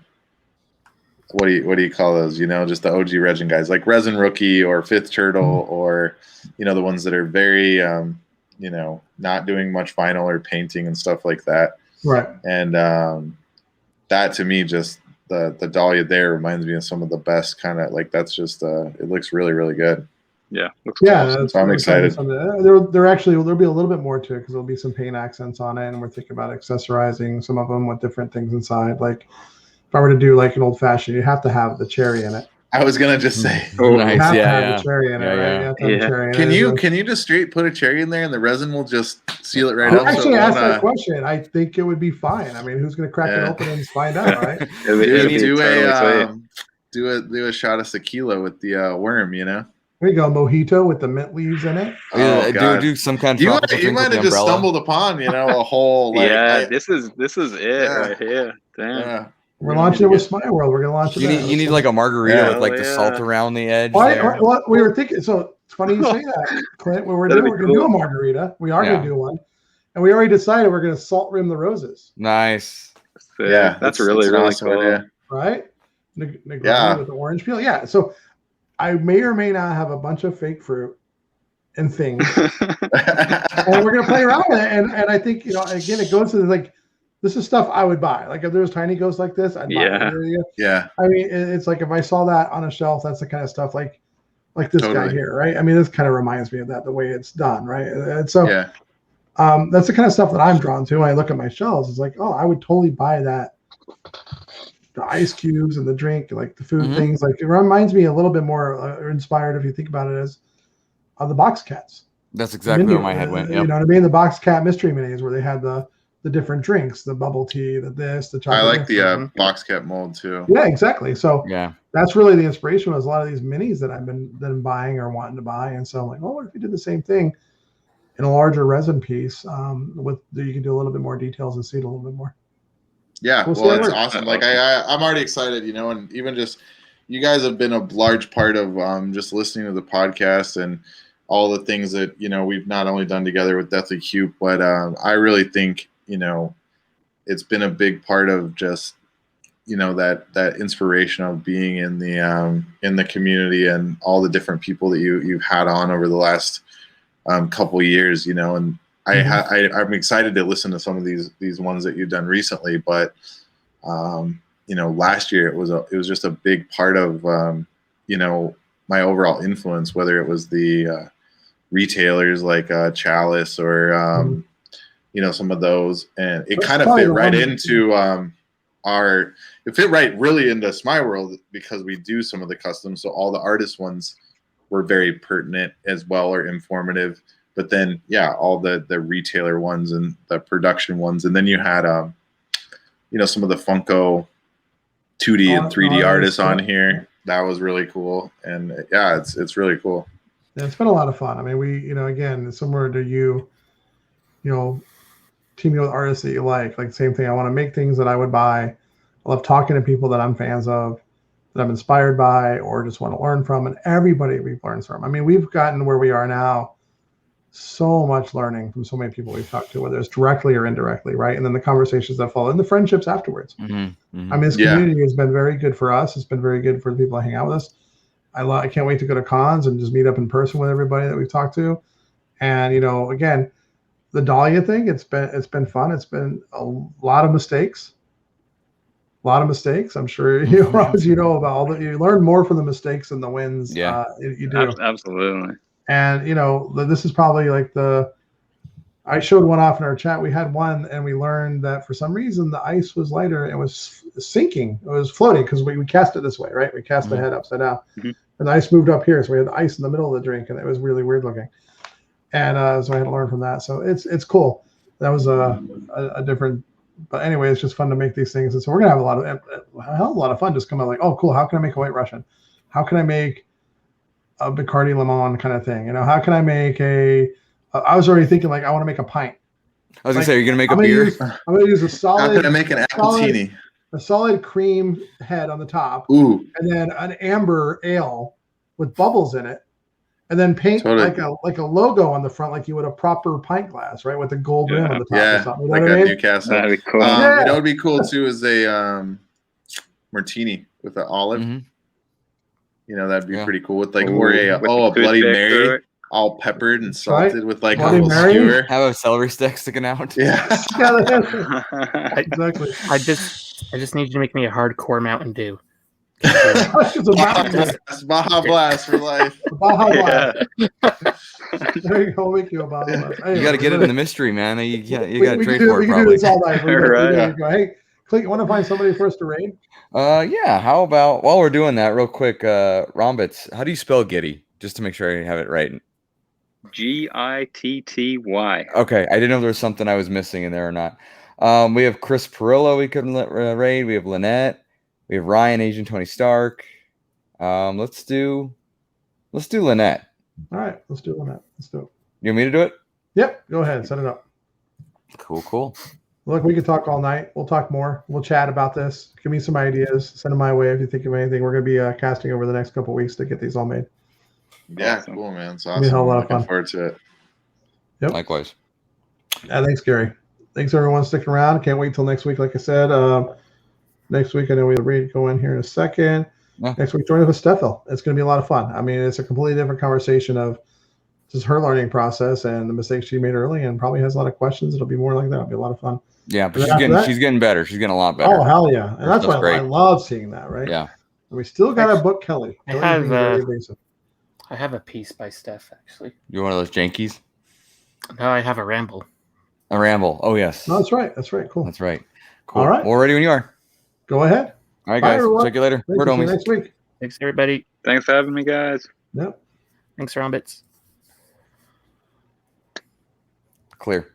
S1: What do you call those? Just the OG resin guys, like Resin Rookie or Fifth Turtle, or the ones that are very not doing much vinyl or painting and stuff like that.
S2: Right.
S1: And that to me, just the Dahlia there reminds me of some of the best kind of like that's just it looks really, really good.
S5: Yeah. Looks
S1: awesome. So I'm excited.
S2: There'll be a little bit more to it because there'll be some paint accents on it, and we're thinking about accessorizing some of them with different things inside, like. If I were to do like an old fashioned, you have to have the cherry in it.
S1: I was gonna just say,
S2: nice. You have to have the cherry in it, right? You have to have the cherry in it.
S1: Can you just straight put a cherry in there and the resin will just seal it right up?
S2: I actually asked that question. I think it would be fine. I mean, who's gonna crack it open and find out, right?
S1: Do a shot of tequila with the worm,
S2: There you go, mojito with the mint leaves in it.
S3: Do some kind of.
S1: You might have just stumbled upon, a whole. Like,
S5: this is it right here. Damn.
S1: Yeah.
S2: We're launching it with Smeye World. We're gonna launch it.
S3: You need like a margarita with like the salt around the edge.
S2: What we were thinking. So it's funny you say that, Clint. We're gonna do a margarita. We are gonna do one, and we already decided we're gonna salt rim the roses.
S3: Nice.
S5: Yeah, that's really
S1: awesome
S5: cool.
S1: Idea.
S2: Right? Negroni with the orange peel. Yeah. So I may or may not have a bunch of fake fruit and things, and we're gonna play around with it. And I think again it goes to like. This is stuff I would buy. Like if there was tiny ghosts like this, I'd buy it.
S1: Yeah.
S2: I mean, it's like if I saw that on a shelf, that's the kind of stuff like this guy here, right? I mean, this kind of reminds me of that, the way it's done, right? And so That's the kind of stuff that I'm drawn to when I look at my shelves. It's like, oh, I would totally buy that. The ice cubes and the drink, like the food things. Like it reminds me a little bit more inspired, if you think about it, as the box cats.
S3: That's exactly where my head went. Yep.
S2: You know what I mean? The box cat mystery minis where they had the different drinks, the bubble tea, the chocolate.
S1: I like the box cat mold too.
S2: Yeah, exactly. So
S3: yeah,
S2: that's really the inspiration. Was a lot of these minis that I've been buying or wanting to buy, and so I'm like, oh, what if you did the same thing in a larger resin piece? You can do a little bit more details and see it a little bit more.
S1: Yeah, well, it's awesome. Like I'm already excited, and even just you guys have been a large part of just listening to the podcast and all the things that we've not only done together with Deathly Cube, but I really think it's been a big part of just that inspiration of being in the community and all the different people that you've had on over the last couple yeys, and I'm excited to listen to some of these ones that you've done recently, but last year it was just a big part of my overall influence, whether it was the retailers like Chalice or some of those, and it kind of fit right into it fit right really into Smeye World because we do some of the customs, so all the artist ones were very pertinent as well, or informative. But then, all the retailer ones and the production ones, and then you had, some of the Funko 2D and 3D artists on here. That was really cool, and it's really cool.
S2: Yeah, it's been a lot of fun. I mean, we, again, similar to you, teaming with artists that you like same thing. I want to make things that I would buy. I love talking to people that I'm fans of, that I'm inspired by, or just want to learn from, and everybody we've learned from. I mean, we've gotten where we are now. So much learning from so many people we've talked to, whether it's directly or indirectly, right? And then the conversations that follow and the friendships afterwards. I mean, this community has been very good for us. It's been very good for the people that hang out with us. I can't wait to go to cons and just meet up in person with everybody that we've talked to. And again, the Dahlia thing, it's been fun. It's been a lot of mistakes. I'm sure Rob, about all that. You learn more from the mistakes than the wins.
S3: Yeah,
S2: you do.
S5: Absolutely.
S2: And this is probably I showed one off in our chat. We had one, and we learned that for some reason the ice was lighter and was sinking. It was floating because we cast it this way, right? We cast the head upside down, and the ice moved up here, so we had the ice in the middle of the drink, and it was really weird looking. And so I had to learn from that. So it's cool. That was a different. But anyway, it's just fun to make these things, and so we're gonna have a lot of fun. Just come out oh, cool. How can I make a White Russian? How can I make a Bacardi Limon kind of thing? How can I make I was already thinking I want to make a pint.
S3: I was gonna say, you're gonna make a beer.
S2: I'm gonna use a solid.
S1: How can I make an appletini?
S2: A solid cream head on the top.
S1: Ooh.
S2: And then an amber ale with bubbles in it, and then paint like a logo on the front, like you would a proper pint glass, right, with a gold rim on the top.
S1: Yeah,
S2: or something.
S1: like a Newcastle.
S5: That'd be cool.
S1: That would be cool too. Is a martini with an olive. That'd be pretty cool with a Bloody Mary, all peppered and salted with a little skewer.
S3: Have a celery stick sticking out.
S1: Yeah.
S2: Exactly.
S4: I just need you to make me a hardcore Mountain Dew.
S1: That's Baja Blast for life.
S2: Baja Blast. There you go. Make you a Baja Blast.
S3: You got to get it in the mystery, man. You got to trade for it.
S2: We can do this all night. Hey, Clint, you want to find somebody for us to raid?
S3: Yeah. How about while we're doing that, real quick, Rombits, how do you spell Giddy? Just to make sure I have it right.
S5: Gitty.
S3: Okay, I didn't know there was something I was missing in there or not. We have Chris Perillo. We could raid. We have Lynette. We have Ryan, Agent Tony Stark. Let's do Lynette.
S2: All right, let's do Lynette. Let's do it.
S3: You want me to do it?
S2: Yep. Go ahead. Set it up.
S3: Cool.
S2: Look, we could talk all night. We'll talk more. We'll chat about this. Give me some ideas. Send them my way if you think of anything. We're going to be casting over the next couple of weeks to get these all made.
S1: Yeah, awesome. Cool, man. It's awesome.
S2: Be a hell of a lot of
S1: looking
S2: fun.
S1: forward to it.
S3: Yep. Likewise.
S2: Thanks, Gary. Thanks, everyone, sticking around. Can't wait till next week. Like I said, next week, I know we have Reed go in here in a second. Yeah. Next week, join us with Steffel. It's going to be a lot of fun. I mean, it's a completely different conversation of just her learning process and the mistakes she made early, and probably has a lot of questions. It'll be more like that. It'll be a lot of fun.
S3: Yeah, but she's getting better. She's getting a lot better.
S2: Oh, hell yeah. And that's why I love seeing that, right?
S3: Yeah.
S2: And we still got to book Kelly.
S4: I have a piece by Steph, actually.
S3: You're one of those jankies?
S4: No, I have a ramble.
S3: A ramble. Oh yes.
S2: No, that's right. That's right. Cool.
S3: That's right. Cool.
S2: All right.
S3: Well, ready when you are.
S2: Go ahead.
S3: All right,
S2: Bye,
S3: guys.
S2: everyone.
S3: Check you later.
S2: Thank
S3: Word
S2: you. See you
S3: homies.
S2: next week.
S4: Thanks, everybody.
S5: Thanks for having me, guys.
S2: Yep.
S4: Thanks, Rombits.
S3: Clear.